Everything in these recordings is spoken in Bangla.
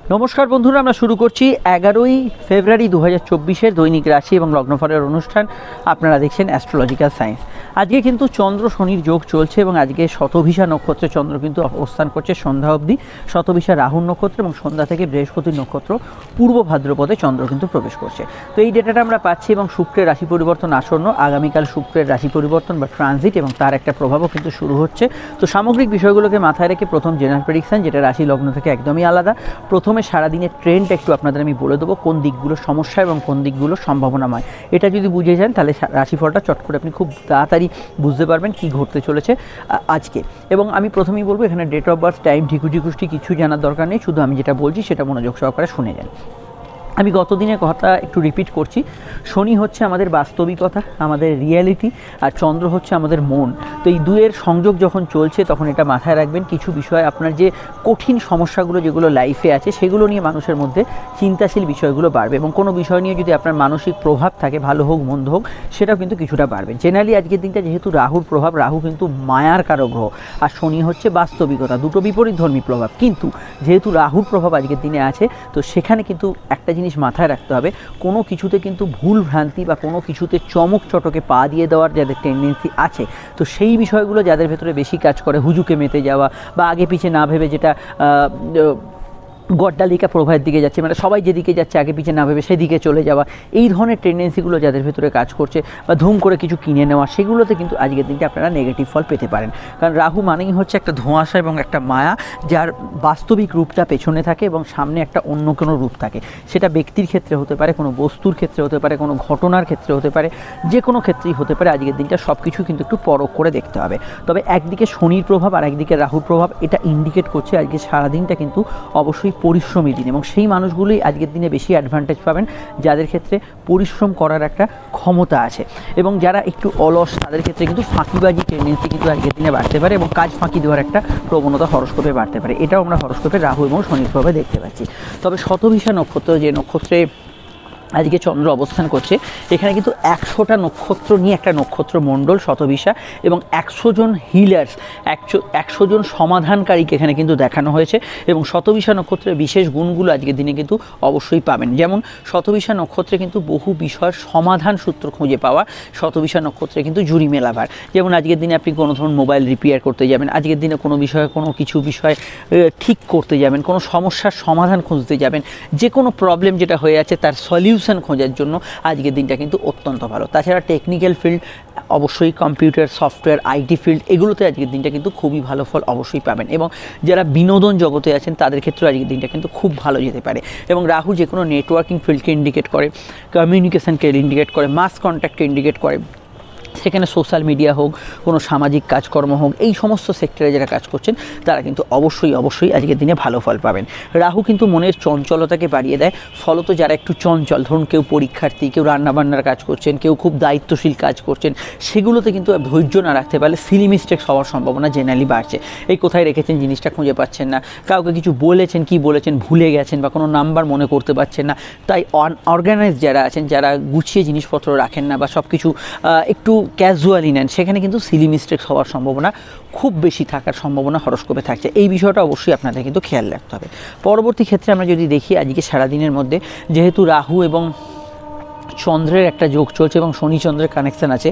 নমস্কার বন্ধুরা, আমরা শুরু করছি 11ই ফেব্রুয়ারি 2024-এর দৈনিক রাশি এবং লগ্নফলের অনুষ্ঠান। আপনারা দেখছেন অ্যাস্ট্রোলজিক্যাল সায়েন্স। আজকে কিন্তু চন্দ্র শনির যোগ চলছে এবং আজকে শতভিষা নক্ষত্রে চন্দ্র কিন্তু অবস্থান করছে সন্ধ্যা অবধি। শতভিষা রাহুর নক্ষত্র এবং সন্ধ্যা থেকে বৃহস্পতির নক্ষত্র পূর্ব ভাদ্রপদে চন্দ্র কিন্তু প্রবেশ করছে। তো এই ডেটাটা আমরা পাচ্ছি এবং শুক্রের রাশি পরিবর্তন আসন্ন। আগামীকাল শুক্রের রাশি পরিবর্তন বা ট্রানজিট এবং তার একটা প্রভাবও কিন্তু শুরু হচ্ছে। তো সামগ্রিক বিষয়গুলোকে মাথায় রেখে প্রথম জেনারেল প্রেডিকশন, যেটা রাশি লগ্ন থেকে একদমই আলাদা। প্রথমে সারাদিনের ট্রেন্ডটা একটু আপনাদের আমি বলে দেবো, কোন দিকগুলো সমস্যা এবং কোন দিকগুলো সম্ভাবনাময়। এটা যদি বুঝে যান তাহলে রাশিফলটা চট করে আপনি খুব তাড়াতাড়ি বুঝতে পারবেন কি ঘটতে চলেছে আজকে। এবং আমি প্রথমেই বলবো, এখানে ডেট অফ বার্থ, টাইম, ঢিকুঢিকুষ্টি কিছু জানার দরকার নেই, শুধু আমি যেটা বলছি সেটা মনোযোগ সহকারে শুনে যান। আমি গতদিনের কথা একটু রিপিট করছি। শনি হচ্ছে আমাদের বাস্তবিকতা, আমাদের রিয়ালিটি, আর চন্দ্র হচ্ছে আমাদের মন। তো এই দুয়ের সংযোগ যখন চলছে তখন এটা মাথায় রাখবেন, কিছু বিষয় আপনার যে কঠিন সমস্যাগুলো যেগুলো লাইফে আছে সেগুলো নিয়ে মানুষের মধ্যে চিন্তাশীল বিষয়গুলো বাড়বে এবং কোনো বিষয় নিয়ে যদি আপনার মানসিক প্রভাব থাকে, ভালো হোক মন্দ হোক, সেটাও কিন্তু কিছুটা বাড়বে। জেনারেলি আজকের দিনটা যেহেতু রাহুর প্রভাব, রাহু কিন্তু মায়ার কারক গ্রহ আর শনি হচ্ছে বাস্তবিকতা, দুটো বিপরীতধর্মী প্রভাব। কিন্তু যেহেতু রাহুর প্রভাব আজকের দিনে আছে, তো সেখানে কিন্তু একটা জিনিস মাথায় রাখতে হবে, কোনো কিছুতে কিন্তু ভুল ভ্রান্তি বা কোনো কিছুতে চমক চটকে পা দিয়ে দেওয়ার যাদের টেন্ডেন্সি আছে, তো সেই বিষয়গুলো যাদের ভেতরে বেশি কাজ করে, হুজুকে মেতে যাওয়া বা আগে পিছে না ভেবে, যেটা গড্ডালিকা প্রভাবের দিকে যাচ্ছে, মানে সবাই যেদিকে যাচ্ছে আগে পিছিয়ে না ভেবে সেদিকে চলে যাওয়া, এই ধরনের টেন্ডেন্সিগুলো যাদের ভেতরে কাজ করছে বা ধুম করে কিছু কিনে নেওয়া, সেগুলোতে কিন্তু আজকের দিনটা আপনারা নেগেটিভ ফল পেতে পারেন। কারণ রাহু মানেই হচ্ছে একটা ধোঁয়াশা এবং একটা মায়া, যার বাস্তবিক রূপটা পেছনে থাকে এবং সামনে একটা অন্য কোনো রূপ থাকে। সেটা ব্যক্তির ক্ষেত্রে হতে পারে, কোনো বস্তুর ক্ষেত্রে হতে পারে, কোনো ঘটনার ক্ষেত্রে হতে পারে, যে কোনো ক্ষেত্রেই হতে পারে। আজকের দিনটা সব কিছু কিন্তু একটু পরখ করে দেখতে হবে। তবে একদিকে শনির প্রভাব আর একদিকে রাহুর প্রভাব, এটা ইন্ডিকেট করছে আজকে সারাদিনটা কিন্তু অবশ্যই পরিশ্রমী দিন এবং সেই মানুষগুলোই আজকের দিনে বেশি অ্যাডভান্টেজ পাবেন যাদের ক্ষেত্রে পরিশ্রম করার একটা ক্ষমতা আছে। এবং যারা একটু অলস তাদের ক্ষেত্রে কিন্তু ফাঁকিবাজি টেন্ডেন্সি কিন্তু আজকের দিনে বাড়তে পারে এবং কাজ ফাঁকি দেওয়ার একটা প্রবণতা হরস্কোপে বাড়তে পারে। এটাও আমরা হরস্কোপে রাহু এবং শনির প্রভাবে দেখতে পাচ্ছি। তবে শতভিষা নক্ষত্র, যে নক্ষত্রে আজকে চন্দ্র অবস্থান করছে, এখানে কিন্তু 100টা নক্ষত্র নিয়ে একটা নক্ষত্র মণ্ডল শতভিষা এবং 100 জন হিলার্স, 100 জন সমাধানকারীকে এখানে কিন্তু দেখানো হয়েছে। এবং শতভিষা নক্ষত্রের বিশেষ গুণগুলো আজকের দিনে কিন্তু অবশ্যই পাবেন। যেমন শতভিষা নক্ষত্রে কিন্তু বহু বিষয়ের সমাধান সূত্র খুঁজে পাওয়া, শতভিষা নক্ষত্রে কিন্তু জুরি মেলাবার। যেমন আজকের দিনে আপনি কোনো ধরুন মোবাইল রিপেয়ার করতে যাবেন, আজকের দিনে কোনো বিষয়ে কোনো কিছু বিষয় ঠিক করতে যাবেন, কোনো সমস্যার সমাধান খুঁজতে যাবেন, যে কোনো প্রবলেম যেটা হয়ে আছে তার সলিউশন খোঁজার জন্য আজকের দিনটা কিন্তু অত্যন্ত ভালো। তাছাড়া টেকনিক্যাল ফিল্ড, অবশ্যই কম্পিউটার, সফটওয়্যার, আইটি ফিল্ড, এগুলোতে আজকের দিনটা কিন্তু খুবই ভালো ফল অবশ্যই পাবেন। এবং যারা বিনোদন জগতে আছেন তাদের ক্ষেত্রে আজকের দিনটা কিন্তু খুব ভালো যেতে পারে। এবং রাহু যে কোনো নেটওয়ার্কিং ফিল্ডকে ইন্ডিকেট করে, কমিউনিকেশনকে ইন্ডিকেট করে, মাস কন্ট্যাক্টকে ইন্ডিকেট করে। সেখানে সোশ্যাল মিডিয়া হোক, কোনো সামাজিক কাজকর্ম হোক, এই সমস্ত সেক্টরে যারা কাজ করছেন তারা কিন্তু অবশ্যই আজকের দিনে ভালো ফল পাবেন। রাহু কিন্তু মনের চঞ্চলতাকে বাড়িয়ে দেয়। ফলত যারা একটু চঞ্চল, ধরুন কেউ পরীক্ষার্থী, কেউ রান্নাবান্নার কাজ করছেন, কেউ খুব দায়িত্বশীল কাজ করছেন, সেগুলোতে কিন্তু ধৈর্য না রাখতে পারলে সিলি মিস্টেক্স হওয়ার সম্ভাবনা জেনারেলি বাড়ছে। এই কোথায় রেখেছেন জিনিসটা খুঁজে পাচ্ছেন না, কাউকে কিছু বলেছেন, কি বলেছেন ভুলে গেছেন, বা কোনো নাম্বার মনে করতে পারছেন না। তাই অর্গানাইজ যারা আছেন, যারা গুছিয়ে জিনিসপত্র রাখেন না বা সব কিছু একটু ক্যাজুয়ালি নেন, সেখানে কিন্তু সিলি মিস্টেক্স হওয়ার সম্ভাবনা খুব বেশি থাকার সম্ভাবনা হরস্কোপে থাকছে। এই বিষয়টা অবশ্যই আপনাদের কিন্তু খেয়াল রাখতে হবে। পরবর্তী ক্ষেত্রে আমরা যদি দেখি, আজকে সারাদিনের মধ্যে যেহেতু রাহু এবং চন্দ্রের একটা যোগ চলছে এবং শনি চন্দ্রের কানেকশান আছে,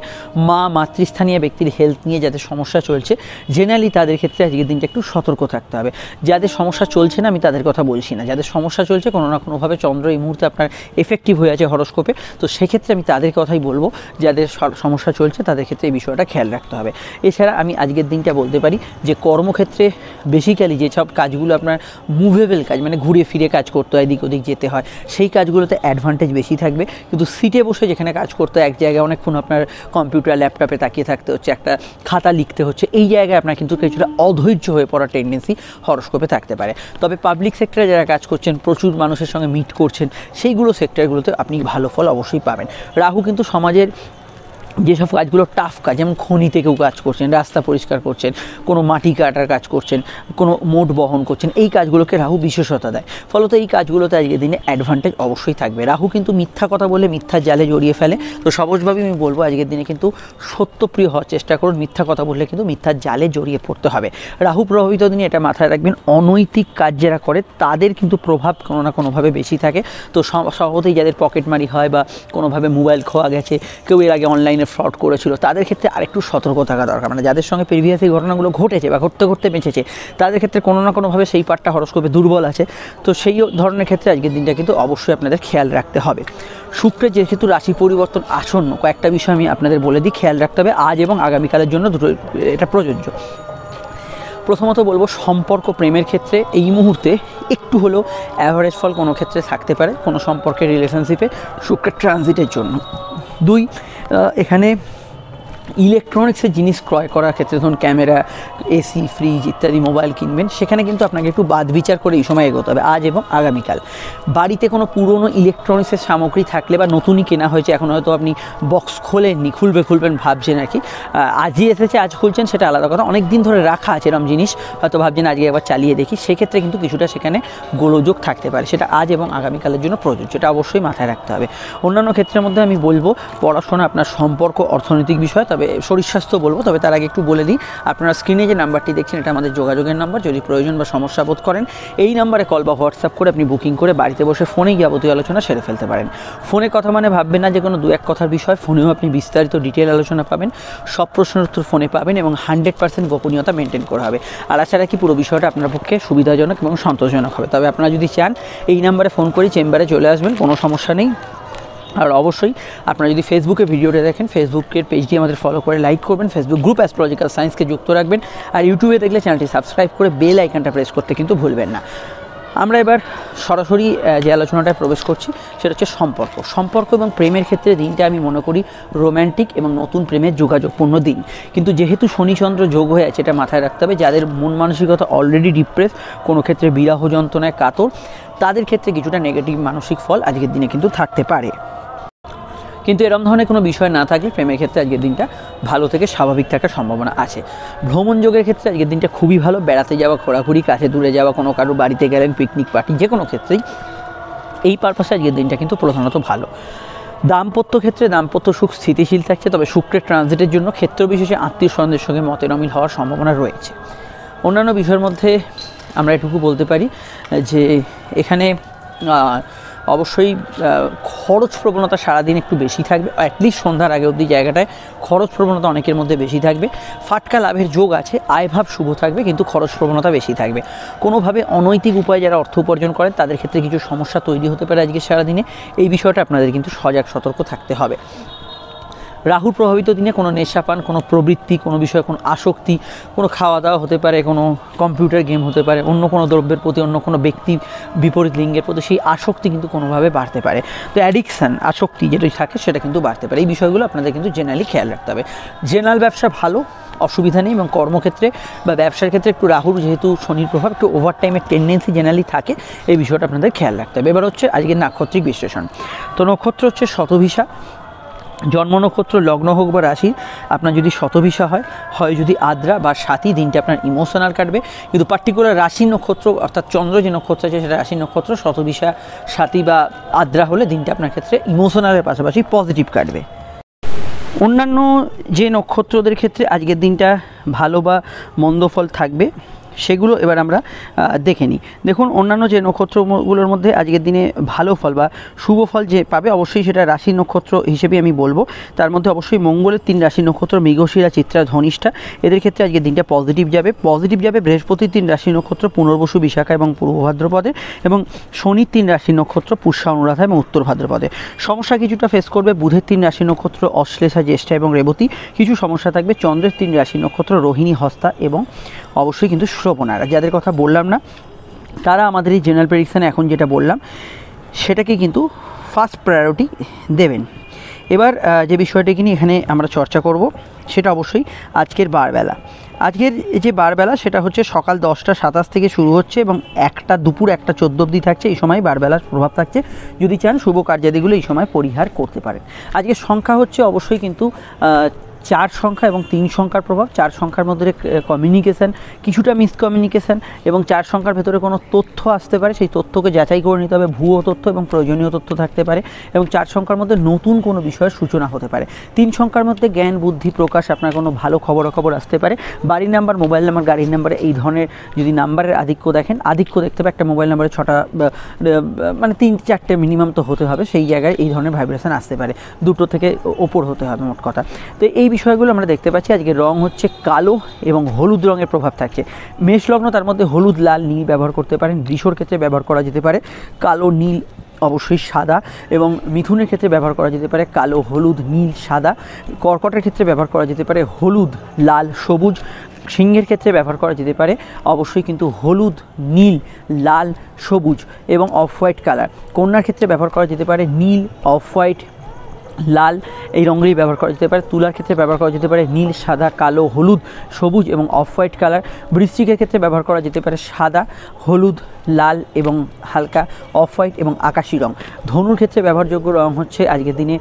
মাতৃস্থানীয় ব্যক্তির হেলথ নিয়ে যাদের সমস্যা চলছে, জেনারেলি তাদের ক্ষেত্রে আজকের দিনটা একটু সতর্ক থাকতে হবে। যাদের সমস্যা চলছে না আমি তাদের কথা বলছি না, যাদের সমস্যা চলছে কোনো না কোনোভাবে চন্দ্র এই মুহূর্তে আপনার এফেক্টিভ হয়ে আছে হরস্কোপে, তো সেক্ষেত্রে আমি তাদের কথাই বলবো। যাদের সমস্যা চলছে তাদের ক্ষেত্রে এই বিষয়টা খেয়াল রাখতে হবে। এছাড়া আমি আজকের দিনটা বলতে পারি যে কর্মক্ষেত্রে বেসিক্যালি যেসব কাজগুলো আপনার মুভেবল কাজ, মানে ঘুরে ফিরে কাজ করতে হয়, এদিক ওদিক যেতে হয়, সেই কাজগুলোতে অ্যাডভান্টেজ বেশি থাকবে। কিন্তু সিটে বসে যেখানে কাজ করতে হয়, এক জায়গায় অনেকক্ষণ আপনার কম্পিউটার ল্যাপটপে তাকিয়ে থাকতে হচ্ছে, একটা খাতা লিখতে হচ্ছে, এই জায়গায় আপনার কিন্তু কিছুটা অধৈর্য হয়ে পড়ার টেন্ডেন্সি হরস্কোপে থাকতে পারে। তবে পাবলিক সেক্টরে যারা কাজ করছেন, প্রচুর মানুষের সঙ্গে মিট করছেন, সেইগুলো সেক্টরগুলোতে আপনি ভালো ফল অবশ্যই পাবেন। রাহু কিন্তু সমাজের যেসব কাজগুলো টাফ কাজ, যেমন খনিতে কেউ কাজ করছেন, রাস্তা পরিষ্কার করছেন, কোনো মাটি কাটার কাজ করছেন, কোনো মোট বহন করছেন, এই কাজগুলোকে রাহু বিশেষতা দেয়। ফলত এই কাজগুলোতে আজকের দিনে অ্যাডভান্টেজ অবশ্যই থাকবে। রাহু কিন্তু মিথ্যা কথা বলে মিথ্যার জালে জড়িয়ে ফেলে। তো সহজভাবেই আমি বলবো আজকের দিনে কিন্তু সত্যপ্রিয় হওয়ার চেষ্টা করুন। মিথ্যা কথা বললে কিন্তু মিথ্যার জালে জড়িয়ে পড়তে হবে। রাহু প্রভাবিত দিনে এটা মাথায় রাখবেন, অনৈতিক কাজ যারা করে তাদের কিন্তু প্রভাব কোনো না কোনোভাবে বেশি থাকে। তো সহজেই যাদের পকেটমারি হয় বা কোনোভাবে মোবাইল খোয়া গেছে, কেউ এর আগে অনলাইনে ফ্রড করেছিল, তাদের ক্ষেত্রে আরেকটু সতর্ক থাকা দরকার। মানে যাদের সঙ্গে প্রিভিয়াস এই ঘটনাগুলো ঘটেছে বা ঘটতে ঘটতে বেঁচেছে, তাদের ক্ষেত্রে কোনো না কোনোভাবে সেই পার্টটা হরোস্কোপে দুর্বল আছে। তো সেই ধরনের ক্ষেত্রে আজকের দিনটা কিন্তু অবশ্যই আপনাদের খেয়াল রাখতে হবে। শুক্রের যেহেতু রাশি পরিবর্তন আসন্ন, কয়েকটা বিষয় আমি আপনাদের বলে দিই, খেয়াল রাখতে হবে আজ এবং আগামীকালের জন্য দুটো এটা প্রযোজ্য। প্রথমত বলবো, সম্পর্ক প্রেমের ক্ষেত্রে এই মুহূর্তে একটু হলেও অ্যাভারেজ ফল কোনো ক্ষেত্রে থাকতে পারে কোনো সম্পর্কের রিলেশনশিপে শুক্রের ট্রানজিটের জন্য। 2, এখানে ইলেকট্রনিক্সের জিনিস ক্রয় করার ক্ষেত্রে, ধরুন ক্যামেরা, এসি, ফ্রিজ ইত্যাদি মোবাইল কিনবেন, সেখানে কিন্তু আপনাকে একটু বাদ বিচার করে এই সময় এগোতে হবে আজ এবং আগামীকাল। বাড়িতে কোনো পুরনো ইলেকট্রনিক্সের সামগ্রী থাকলে বা নতুনই কেনা হয়েছে, এখন হয়তো আপনি বক্স খোলেননি, খুলবেন ভাবছেন আর কি, আজই এসেছে আজ খুলছেন সেটা আলাদা কথা, অনেক দিন ধরে রাখা আছে এরকম জিনিস, হয়তো ভাবছেন আজকে একবার চালিয়ে দেখি, সেক্ষেত্রে কিন্তু কিছুটা সেখানে গোলযোগ থাকতে পারে। সেটা আজ এবং আগামীকালের জন্য প্রযোজ্য, এটা অবশ্যই মাথায় রাখতে হবে। অন্যান্য ক্ষেত্রের মধ্যে আমি বলবো পড়াশোনা, আপনার সম্পর্ক, অর্থনৈতিক বিষয়, তবে শরীর স্বাস্থ্য বলবো। তবে তার আগে একটু বলে দিই, আপনারা স্ক্রিনে যে নাম্বারটি দেখছেন এটা আমাদের যোগাযোগের নাম্বার। যদি প্রয়োজন বা সমস্যা বোধ করেন এই নাম্বারে কল বা হোয়াটসঅ্যাপ করে আপনি বুকিং করে বাড়িতে বসে ফোনেই যাবতীয় আলোচনা সেরে ফেলতে পারেন। ফোনে কথা মানে ভাববেন না যে কোনো 2-1 কথার বিষয়, ফোনেও আপনি বিস্তারিত ডিটেল আলোচনা পাবেন, সব প্রশ্নের উত্তর ফোনে পাবেন এবং 100% গোপনীয়তা মেনটেন করা হবে। আর এছাড়া কি পুরো বিষয়টা আপনার পক্ষে সুবিধাজনক এবং সন্তোষজনক হবে। তবে আপনারা যদি চান এই নাম্বারে ফোন করে চেম্বারে চলে আসবেন, কোনো সমস্যা নেই। আর অবশ্যই আপনারা যদি ফেসবুকে ভিডিওটা দেখেন, ফেসবুকের পেজটি আমাদের ফলো করে লাইক করবেন, ফেসবুক গ্রুপ অ্যাস্ট্রোলজিক্যাল সায়েন্সকে যুক্ত রাখবেন, আর ইউটিউবে দেখলে চ্যানেলটি সাবস্ক্রাইব করে বেল আইকনটা প্রেস করতে কিন্তু ভুলবেন না। আমরা এবার সরাসরি যে আলোচনাটায় প্রবেশ করছি সেটা হচ্ছে সম্পর্ক এবং প্রেমের ক্ষেত্রে দিনটা আমি মনে করি রোম্যান্টিক এবং নতুন প্রেমের যোগাযোগপূর্ণ দিন। কিন্তু যেহেতু শনিচন্দ্র যোগ হয়ে আছে, এটা মাথায় রাখতে হবে, যাদের মন মানসিকতা অলরেডি ডিপ্রেস, কোনো ক্ষেত্রে বিরহ যন্ত্রণায় কাতর, তাদের ক্ষেত্রে কিছুটা নেগেটিভ মানসিক ফল আজকের দিনে কিন্তু থাকতে পারে। কিন্তু এরকম ধরনের কোনো বিষয় না থাকলে প্রেমের ক্ষেত্রে আজকের দিনটা ভালো থেকে স্বাভাবিক থাকার সম্ভাবনা আছে। ভ্রমণ যোগের ক্ষেত্রে আজকের দিনটা খুবই ভালো, বেড়াতে যাওয়া, ঘোরাঘুরি, কাছে দূরে যাওয়া, কোনো কারো বাড়িতে গেলেন, পিকনিক পার্টি, যে কোনো ক্ষেত্রেই এই পারপাসে আজকের দিনটা কিন্তু প্রধানত ভালো। দাম্পত্য ক্ষেত্রে দাম্পত্য সুখ স্থিতিশীল থাকছে, তবে শুক্রের ট্রানজিটের জন্য ক্ষেত্র বিশেষে আত্মীয় স্বজনদের সঙ্গে মতের অমিল হওয়ার সম্ভাবনা রয়েছে। অন্যান্য বিষয়ের মধ্যে আমরা এটুকু বলতে পারি যে এখানে অবশ্যই খরচ প্রবণতা সারাদিন একটু বেশি থাকবে, অ্যাটলিস্ট সন্ধ্যার আগে অবধি জায়গাটায় খরচ প্রবণতা অনেকের মধ্যে বেশি থাকবে। ফাটকা লাভের যোগ আছে, আয়ভাব শুভ থাকবে, কিন্তু খরচ প্রবণতা বেশি থাকবে। কোনোভাবে অনৈতিক উপায়ে যারা অর্থ উপার্জন করেন তাদের ক্ষেত্রে কিছু সমস্যা তৈরি হতে পারে আজকে সারাদিনে, এই বিষয়টা আপনাদের কিন্তু সজাগ সতর্ক থাকতে হবে। রাহুর প্রভাবিত দিনে কোনো নেশাপান, কোনো প্রবৃত্তি, কোনো বিষয়ে কোনো আসক্তি, কোনো খাওয়া দাওয়া হতে পারে, কোনো কম্পিউটার গেম হতে পারে, অন্য কোনো দ্রব্যের প্রতি, অন্য কোনো ব্যক্তি বিপরীত লিঙ্গের প্রতি সেই আসক্তি কিন্তু কোনোভাবে বাড়তে পারে। তো অ্যাডিকশান, আসক্তি যেটা থাকে সেটা কিন্তু বাড়তে পারে। এই বিষয়গুলো আপনাদের কিন্তু জেনারেলি খেয়াল রাখতে হবে। জেনারেল ব্যবসা ভালো, অসুবিধা নেই, এবং কর্মক্ষেত্রে বা ব্যবসার ক্ষেত্রে একটু রাহুর যেহেতু শনির প্রভাব, একটু ওভারটাইমের টেন্ডেন্সি জেনারেলি থাকে, এই বিষয়টা আপনাদের খেয়াল রাখতে হবে। এবার হচ্ছে আজকের নাক্ষত্রিক বিশ্লেষণ। তো নক্ষত্র হচ্ছে শতভিসা, জন্ম নক্ষত্র লগ্ন হোক বা রাশি, আপনার যদি শতভিসা হয় যদি আদ্রা বা সাথী, দিনটা আপনার ইমোশনাল কাটবে। কিন্তু পার্টিকুলার রাশি নক্ষত্র অর্থাৎ চন্দ্র যে নক্ষত্র আছে সেটা রাশি নক্ষত্র, শতভিসা, সাথী বা আদ্রা হলে দিনটা আপনার ক্ষেত্রে ইমোশনালের পাশাপাশি পজিটিভ কাটবে। অন্যান্য যে নক্ষত্রদের ক্ষেত্রে আজকের দিনটা ভালো বা মন্দ ফল থাকবে সেগুলো এবার আমরা দেখে নিই। দেখুন, অন্যান্য যে নক্ষত্রগুলোর মধ্যে আজকের দিনে ভালো ফল বা শুভ ফল যে পাবে, অবশ্যই সেটা রাশি নক্ষত্র হিসেবে আমি বলবো। তার মধ্যে অবশ্যই মঙ্গলের 3 রাশি নক্ষত্র মৃগশিরা, চিত্রা, ধনিষ্ঠা, এদের ক্ষেত্রে আজকের দিনটা পজিটিভ যাবে। বৃহস্পতির 3 রাশি নক্ষত্র পুনর্বসু, বিশাখা এবং পূর্ব ভাদ্রপদে, এবং শনির 3 রাশি নক্ষত্র পুষ্যা, অনুরাধা এবং উত্তর ভাদ্রপদে। সমস্যা কিছুটা ফেস করবে বুধের 3 রাশি নক্ষত্র অশ্লেষা, জ্যেষ্ঠা এবং রেবতী, কিছু সমস্যা থাকবে চন্দ্রের 3 রাশি নক্ষত্র রোহিণী, হস্তা এবং অবশ্যই কিন্তু শ্রবণারা। যাদের কথা বললাম না তারা আমাদের এই জেনারেল প্রেডিকশানে এখন যেটা বললাম সেটাকে কিন্তু ফার্স্ট প্রায়োরিটি দেবেন। এবার যে বিষয়টাকে নিয়ে এখানে আমরা চর্চা করব সেটা অবশ্যই আজকের বারবেলা। আজকের যে বারবেলা সেটা হচ্ছে সকাল 10টা 27 থেকে শুরু হচ্ছে এবং দুপুর 1টা 14 অবধি থাকছে। এই সময় বারবেলার প্রভাব থাকছে। যদি চান শুভ কার্যাদিগুলো এই সময় পরিহার করতে পারেন। আজকের সংখ্যা হচ্ছে অবশ্যই কিন্তু 4 সংখ্যা এবং 3 সংখ্যার প্রভাব। 4 সংখ্যার মধ্যে কমিউনিকেশান, কিছুটা মিসকমিউনিকেশান এবং 4 সংখ্যার ভেতরে কোনো তথ্য আসতে পারে, সেই তথ্যকে যাচাই করে নিতে হবে। ভুয়ো তথ্য এবং প্রয়োজনীয় তথ্য থাকতে পারে এবং 4 সংখ্যার মধ্যে নতুন কোনো বিষয়ের সূচনা হতে পারে। 3 সংখ্যার মধ্যে জ্ঞান বুদ্ধি প্রকাশ, আপনার কোনো ভালো খবরাখবর আসতে পারে। বাড়ির নাম্বার, মোবাইল নাম্বার, গাড়ির নাম্বারে এই ধরনের যদি নাম্বারের আধিক্য দেখেন, আধিক্য দেখতে হবে। একটা মোবাইল নাম্বারে 6টা মানে 3-4টে মিনিমাম তো হতে হবে, সেই জায়গায় এই ধরনের ভাইব্রেশন আসতে পারে। 2টো থেকে ওপর হতে হবে মোট কথা। তো এই বিষয়গুলো আমরা দেখতে পাচ্ছি। আজকে রং হচ্ছে কালো এবং হলুদ রঙের প্রভাব থাকছে। মেষ লগ্ন, তার মধ্যে হলুদ, লাল, নীল ব্যবহার করতে পারেন। বৃষর ক্ষেত্রে ব্যবহার করা যেতে পারে কালো, নীল, অবশ্যই সাদা এবং মিথুনের ক্ষেত্রে ব্যবহার করা যেতে পারে কালো, হলুদ, নীল, সাদা। কর্কটের ক্ষেত্রে ব্যবহার করা যেতে পারে হলুদ, লাল, সবুজ। সিংহের ক্ষেত্রে ব্যবহার করা যেতে পারে অবশ্যই কিন্তু হলুদ, নীল, লাল, সবুজ এবং অফ হোয়াইট কালার। কন্যার ক্ষেত্রে ব্যবহার করা যেতে পারে নীল, অফ হোয়াইট, লাল এই রঙগুলি ব্যবহার করা যেতে পারে। তুলার ক্ষেত্রে ব্যবহার করা যেতে পারে নীল, সাদা, কালো, হলুদ, সবুজ এবং অফ হোয়াইট কালার। বৃশ্চিকের ক্ষেত্রে ব্যবহার করা যেতে পারে সাদা, হলুদ, লাল এবং হালকা অফ হোয়াইট এবং আকাশি রং। ধনুর ক্ষেত্রে ব্যবহারযোগ্য রং হচ্ছে আজকের দিনে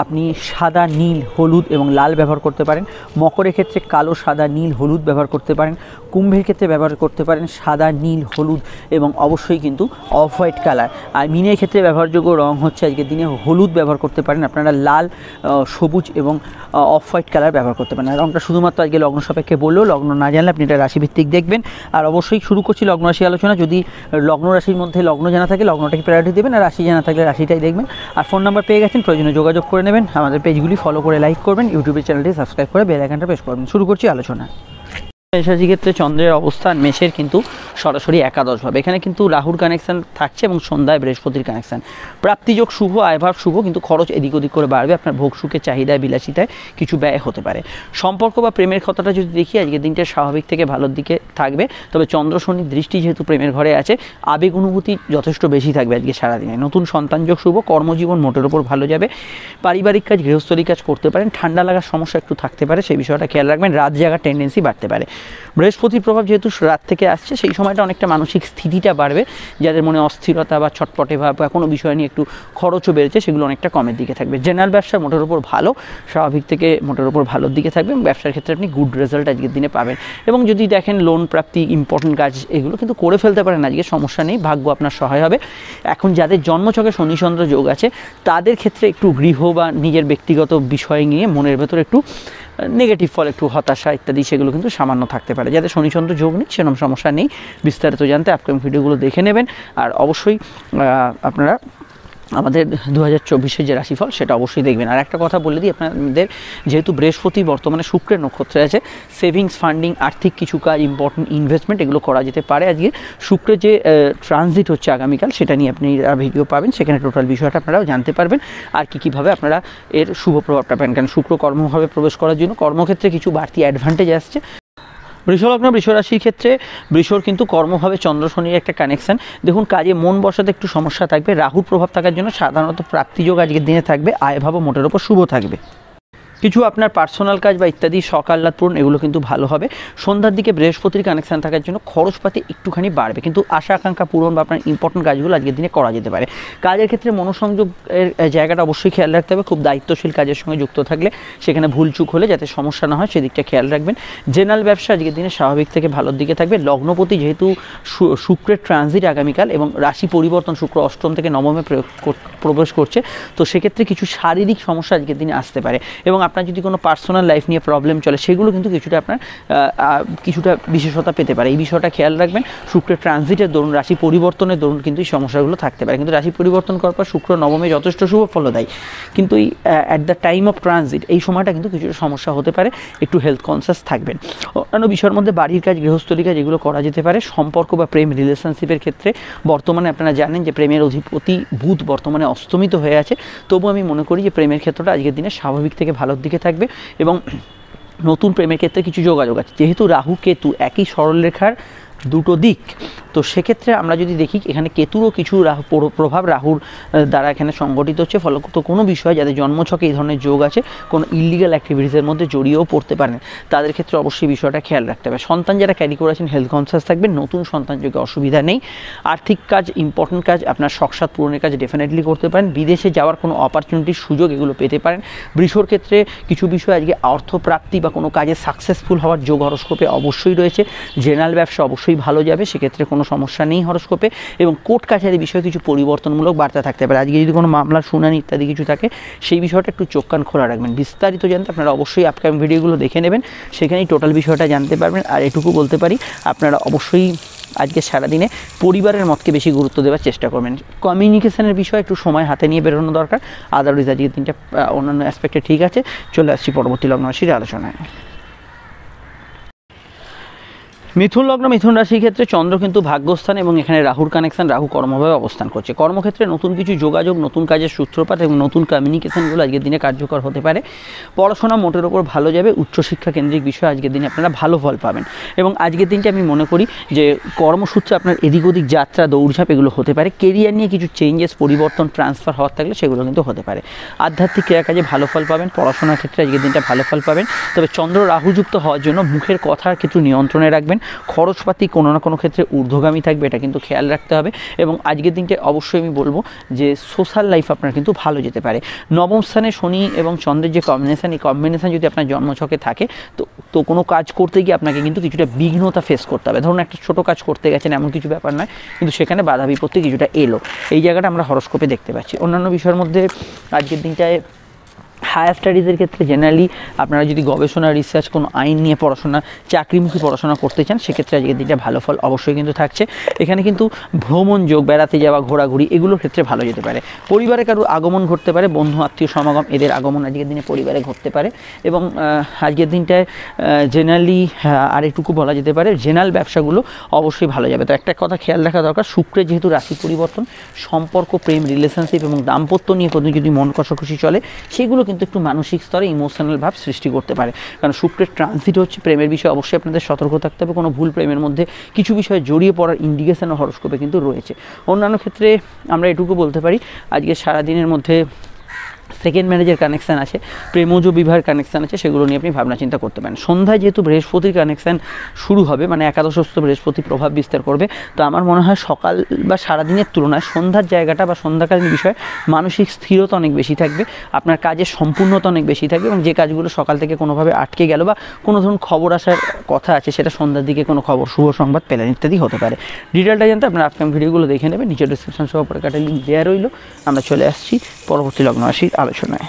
আপনি সাদা, নীল, হলুদ এবং লাল ব্যবহার করতে পারেন। মকরের ক্ষেত্রে কালো, সাদা, নীল, হলুদ ব্যবহার করতে পারেন। কুম্ভের ক্ষেত্রে ব্যবহার করতে পারেন সাদা, নীল, হলুদ এবং অবশ্যই কিন্তু অফ হোয়াইট কালার। আর মিনের ক্ষেত্রে ব্যবহারযোগ্য রং হচ্ছে আজকের দিনে হলুদ ব্যবহার করতে পারেন আপনারা, লাল, সবুজ এবং অফ হোয়াইট কালার ব্যবহার করতে পারেন। রংটা শুধুমাত্র আজকে লগ্ন সাপেক্ষে বললেও, লগ্ন না জানলে আপনি এটা রাশিভিত্তিক দেখবেন। আর অবশ্যই শুরু করছি লগ্ন রাশি আলোচনা। যদি লগ্ন রাশির মধ্যে লগ্ন জানা থাকে লগ্নটাকে প্রায়োরিটি দেবেন, আর রাশি জানা থাকলে রাশিটাই দেখবেন। আর ফোন নাম্বার পেয়ে গেছেন, প্রয়োজনে যোগাযোগ করে নেবেন। আমাদের পেজগুলি ফলো করে লাইক করবেন, ইউটিউবের চ্যানেলটি সাবস্ক্রাইব করে বেল আইকনটা প্রেস করবেন। শুরু করছি আলোচনা। মেষ রাশি ক্ষেত্রে চন্দ্রের অবস্থান মেষের কিন্তু সরাসরি একাদশভাবে। এখানে কিন্তু রাহুর কানেকশান থাকছে এবং সন্ধ্যায় বৃহস্পতির কানেকশান। প্রাপ্তিযোগ শুভ, আয়ভাব শুভ, কিন্তু খরচ এদিক ওদিক করে বাড়বে। আপনার ভোগ সুখের চাহিদায়, বিলাসিতায় কিছু ব্যয় হতে পারে। সম্পর্ক বা প্রেমের কথাটা যদি দেখি, আজকের দিনটা স্বাভাবিক থেকে ভালোর দিকে থাকবে। তবে চন্দ্র শনির দৃষ্টি যেহেতু প্রেমের ঘরে আছে, আবেগ অনুভূতি যথেষ্ট বেশি থাকবে আজকে সারাদিনে। নতুন সন্তানযোগ শুভ, কর্মজীবন মোটের ওপর ভালো যাবে। পারিবারিক কাজ, গৃহস্থলী কাজ করতে পারেন। ঠান্ডা লাগার সমস্যা একটু থাকতে পারে, সেই বিষয়টা খেয়াল রাখবেন। রাত জাগার টেন্ডেন্সি বাড়তে পারে। বৃহস্পতির প্রভাব যেহেতু রাত থেকে আসছে, সেই সময়টা অনেকটা মানসিক স্থিতিটা বাড়বে। যাদের মনে অস্থিরতা বা ছটপটে ভাব বা কোনো বিষয় নিয়ে একটু খরচও বেড়েছে, সেগুলো অনেকটা কমের দিকে থাকবে। জেনারেল ব্যবসা মোটের ওপর ভালো, স্বাভাবিক থেকে মোটের ওপর ভালোর দিকে থাকবে এবং ব্যবসার ক্ষেত্রে আপনি গুড রেজাল্ট আজকের দিনে পাবেন। এবং যদি দেখেন লোন প্রাপ্তি, ইম্পর্টেন্ট কাজ, এগুলো কিন্তু করে ফেলতে পারেন আজকে, সমস্যা নেই, ভাগ্য আপনার সহায় হবে। এখন যাদের জন্মছকে শনিচন্দ্র যোগ আছে, তাদের ক্ষেত্রে একটু গৃহ বা নিজের ব্যক্তিগত বিষয় নিয়ে মনের ভেতর একটু নেগেটিভ ফল, একটু হতাশা ইত্যাদি, সেগুলো কিন্তু সামান্য থাকতে পারে। যাদের শনিচন্দ্র যোগ নেই সেরকম সমস্যা নেই। বিস্তারিত জানতে আপকামিং ভিডিওগুলো দেখে নেবেন। আর অবশ্যই আপনারা আমাদের 2024-এর যে রাশিফল সেটা অবশ্যই দেখবেন। আর একটা কথা বলে দিই আপনাদের, যেহেতু বৃহস্পতি বর্তমানে শুক্রের নক্ষত্রে আছে, সেভিংস, ফান্ডিং, আর্থিক কিছু কাজ, ইম্পর্টেন্ট ইনভেস্টমেন্ট এগুলো করা যেতে পারে। আজকে শুক্রের যে ট্রানজিট হচ্ছে আগামীকাল, সেটা নিয়ে আপনি ভিডিও পাবেন, সেখানে টোটাল বিষয়টা আপনারাও জানতে পারবেন আর কীভাবে আপনারা এর শুভ প্রভাবটা পাবেন। কারণ শুক্র কর্মভাবে প্রবেশ করার জন্য কর্মক্ষেত্রে কিছু বাড়তি অ্যাডভান্টেজ আসছে। বৃষলগ্ন, বৃষরাশির ক্ষেত্রে বৃষর কিন্তু কর্মভাবে চন্দ্র শনির একটা কানেকশান। দেখুন, কাজে মন বসাতে একটু সমস্যা থাকবে। রাহুর প্রভাব থাকার জন্য সাধারণত প্রাপ্তিযোগ আজকের দিনে থাকবে। আয়ভাবও মোটের ওপর শুভ থাকবে। কিছু আপনার পার্সোনাল কাজ বা ইত্যাদি শখ আহ্লাদ পূরণ, এগুলো কিন্তু ভালো হবে। সন্ধ্যার দিকে বৃহস্পতির কানেকশান থাকার জন্য খরচপাতি একটুখানি বাড়বে, কিন্তু আশা আকাঙ্ক্ষা পূরণ বা আপনার ইম্পর্টেন্ট কাজগুলো আজকের দিনে করা যেতে পারে। কাজের ক্ষেত্রে মনোসংযোগের জায়গাটা অবশ্যই খেয়াল রাখতে হবে। খুব দায়িত্বশীল কাজের সঙ্গে যুক্ত থাকলে সেখানে ভুলচুক হলে যাতে সমস্যা না হয় সেদিকটা খেয়াল রাখবেন। জেনারেল ব্যবসা আজকের দিনে স্বাভাবিক থেকে ভালোর দিকে থাকবে। লগ্নপতি যেহেতু শুক্রের ট্রানজিট আগামীকাল এবং রাশি পরিবর্তন, শুক্র অষ্টম থেকে নবমে প্রবেশ করছে, তো সেক্ষেত্রে কিছু শারীরিক সমস্যা আজকের দিনে আসতে পারে। এবং আপনার যদি কোনো পার্সোনাল লাইফ নিয়ে প্রবলেম চলে, সেগুলো কিন্তু কিছুটা আপনার কিছুটা বিশেষতা পেতে পারে। এই বিষয়টা খেয়াল রাখবেন। শুক্রের ট্রানজিটের দরুন, রাশি পরিবর্তনের দরুন কিন্তু এই সমস্যাগুলো থাকতে পারে। কিন্তু রাশি পরিবর্তন করার পর শুক্র নবমে যথেষ্ট শুভ ফল দেয়, কিন্তু এই at the time of transit এই সময়টা কিন্তু কিছুটা সমস্যা হতে পারে। একটু হেলথ কনসিয়াস থাকবেন। অন্যান্য বিষয়ের মধ্যে বাড়ির কাজ, গৃহস্থলী কাজ এগুলো করা যেতে পারে। সম্পর্ক বা প্রেম, রিলেশনশিপের ক্ষেত্রে বর্তমানে আপনারা জানেন যে প্রেমের অধিপতি বুধ বর্তমানে অস্তমিত হয়ে আছে। তবু আমি মনে করি যে প্রেমের ক্ষেত্রটা আজকের দিনে স্বাভাবিক থেকে ভালোর দিকে থাকবে এবং নতুন প্রেমের ক্ষেত্রে কিছু যোগাযোগ আছে। যেহেতু রাহু কেতু একই সরলরেখার দুটো দিক। তো সেক্ষেত্রে আমরা যদি দেখি এখানে কেতুরও কিছু প্রভাব রাহুর দ্বারা এখানে সংগঠিত হচ্ছে, ফলত কোনো বিষয় যাদের জন্মছকে এই ধরনের যোগ আছে, কোনো ইলিগাল অ্যাক্টিভিটিসের মধ্যে জড়িয়েও পড়তে পারেন, তাদের ক্ষেত্রে অবশ্যই বিষয়টা খেয়াল রাখতে হবে। সন্তান যারা ক্যারি করেছেন হেলথ কনসিয়াস থাকবেন, নতুন সন্তান যোগে অসুবিধা নেই। আর্থিক কাজ, ইম্পর্টেন্ট কাজ, আপনার শখসাদ পূরণের কাজ ডেফিনেটলি করতে পারেন। বিদেশে যাওয়ার কোনো অপরচুনিটির সুযোগ এগুলো পেতে পারেন। বৃষর ক্ষেত্রে কিছু বিষয় আজকে অর্থপ্রাপ্তি বা কোনো কাজে সাকসেসফুল হওয়ার যোগ হরস্কোপে অবশ্যই রয়েছে। জেনারেল ব্যবসা অবশ্যই ভালো যাবে, সেক্ষেত্রে কোনো সমস্যা নেই হরস্কোপে। এবং কোর্ট কাছারি বিষয়ে কিছু পরিবর্তনমূলক বার্তা থাকতে পারে। আজকে যদি কোনো মামলার শুনানি ইত্যাদি কিছু থাকে, সেই বিষয়টা একটু চোখ কান খোলা রাখবেন। বিস্তারিত জানতে আপনারা অবশ্যই আপকামিং ভিডিওগুলো দেখে নেবেন, সেখানেই টোটাল বিষয়টা জানতে পারবেন। আর এটুকু বলতে পারি, আপনারা অবশ্যই আজকে সারাদিনে পরিবারের মতকে বেশি গুরুত্ব দেওয়ার চেষ্টা করবেন। কমিউনিকেশনের বিষয়ে একটু সময় হাতে নিয়ে বেরোনো দরকার। আদারওয়াইজ আজকে দিনটা অন্যান্য অ্যাসপেক্টে ঠিক আছে। চলে আসছি পরবর্তী লগ্ন রাশির আলোচনায়। মিথুন লগ্ন, মিথুন রাশির ক্ষেত্রে চন্দ্র কিন্তু ভাগ্যস্থান এবং এখানে রাহুর কানেকশন, রাহু কর্মভাবে অবস্থান করছে। কর্মক্ষেত্রে নতুন কিছু যোগাযোগ, নতুন কাজের সূত্রপাত এবং নতুন কমিউনিকেশনগুলো আজকের দিনে কার্যকর হতে পারে। পড়াশোনা মোটের ওপর ভালো যাবে। উচ্চশিক্ষা কেন্দ্রিক বিষয়ে আজকের দিনে আপনারা ভালো ফল পাবেন। এবং আজকের দিনটি আমি মনে করি যে কর্মসূত্রে আপনার এদিক ওদিক যাত্রা, দৌড়ঝাঁপ এগুলো হতে পারে। কেরিয়ার নিয়ে কিছু চেঞ্জেস, পরিবর্তন, ট্রান্সফার হওয়ার থাকলে সেগুলো কিন্তু হতে পারে। আধ্যাত্মিক ক্রিয়া কাজে ভালো ফল পাবেন। পড়াশোনার ক্ষেত্রে আজকের দিনটা ভালো ফল পাবেন। তবে চন্দ্র রাহুযুক্ত হওয়ার জন্য মুখের কথার কিছু নিয়ন্ত্রণে রাখবেন। খরচপাতি কোনো না কোনো ক্ষেত্রে ঊর্ধ্বগামী থাকবে, এটা কিন্তু খেয়াল রাখতে হবে। এবং আজকের দিনটা অবশ্যই আমি বলবো যে সোশ্যাল লাইফ আপনার কিন্তু ভালো যেতে পারে। নবম স্থানে শনি এবং চন্দ্রের যে কম্বিনেশান, এই কম্বিনেশান যদি আপনার জন্মছকে থাকে তো কোনো কাজ করতে গিয়ে আপনাকে কিন্তু কিছুটা বিঘ্নতা ফেস করতে হবে। ধরুন একটা ছোটো কাজ করতে গেছেন, এমন কিছু ব্যাপার নয়, কিন্তু সেখানে বাধা বিপত্তি কিছুটা এলো, এই জায়গাটা আমরা হরস্কোপে দেখতে পাচ্ছি। অন্যান্য বিষয়ের মধ্যে আজকের দিনটায় হায়ার স্টাডিজের ক্ষেত্রে জেনারেলি আপনারা যদি গবেষণা, রিসার্চ, কোনো আইন নিয়ে পড়াশোনা, চাকরিমুখী পড়াশোনা করতে চান, সেক্ষেত্রে আজকের দিনটা ভালো ফল অবশ্যই কিন্তু থাকছে। এখানে কিন্তু ভ্রমণ যোগ, বেড়াতে যাওয়া, ঘোরাঘুরি এগুলোর ক্ষেত্রে ভালো যেতে পারে। পরিবারে কারো আগমন ঘটতে পারে, বন্ধু আত্মীয় সমাগম এদের আগমন আজকের দিনে পরিবারে ঘটতে পারে। এবং আজকের দিনটায় জেনারেলি আরেকটুকু বলা যেতে পারে, জেনারেল ব্যবসাগুলো অবশ্যই ভালো যাবে। তো একটা কথা খেয়াল রাখা দরকার, শুক্রের যেহেতু রাশি পরিবর্তন, সম্পর্ক, প্রেম, রিলেশনশিপ এবং দাম্পত্য নিয়ে কোনো যদি মন কষাকষি চলে, সেগুলো কিন্তু একটু মানসিক স্তরে ইমোশনাল ভাব সৃষ্টি করতে পারে। কারণ শুক্রের ট্রানজিট হচ্ছে, প্রেমের বিষয়ে অবশ্যই আপনাদের সতর্ক থাকতে হবে। কোনো ভুল প্রেমের মধ্যে কিছু বিষয়ে জড়িয়ে পড়ার ইন্ডিকেশন ও হরস্কোপে কিন্তু রয়েছে। অন্যান্য ক্ষেত্রে আমরা এটুকু বলতে পারি, আজকে সারাদিনের মধ্যে সেকেন্ড ম্যারেজের কানেকশান আছে, প্রেমজ বিবাহের কানেকশান আছে, সেগুলো নিয়ে আপনি ভাবনা চিন্তা করতে পারেন। সন্ধ্যায় যেহেতু বৃহস্পতির কানেকশান শুরু হবে, মানে একাদশস্থ বৃহস্পতি প্রভাব বিস্তার করবে, তো আমার মনে হয় সকাল বা সারাদিনের তুলনায় সন্ধ্যার জায়গাটা বা সন্ধ্যাকালীন বিষয়ে মানসিক স্থিরতা অনেক বেশি থাকবে, আপনার কাজের সম্পূর্ণতা অনেক বেশি থাকবে। এবং যে কাজগুলো সকাল থেকে কোনোভাবে আটকে গেল বা কোনো ধরুন খবর আসার কথা আছে, সেটা সন্ধ্যার দিকে কোনো খবর, শুভ সংবাদ পেলেন ইত্যাদি হতে পারে। ডিটেলটা জানতে আপনার আপকামিং ভিডিওগুলো দেখে নেবেন, নিচে ডিসক্রিপশন সহ পরে কাটা লিঙ্ক দেওয়া রইল। আমরা চলে আসছি পরবর্তী লগ্ন রাশির আলোচনায়।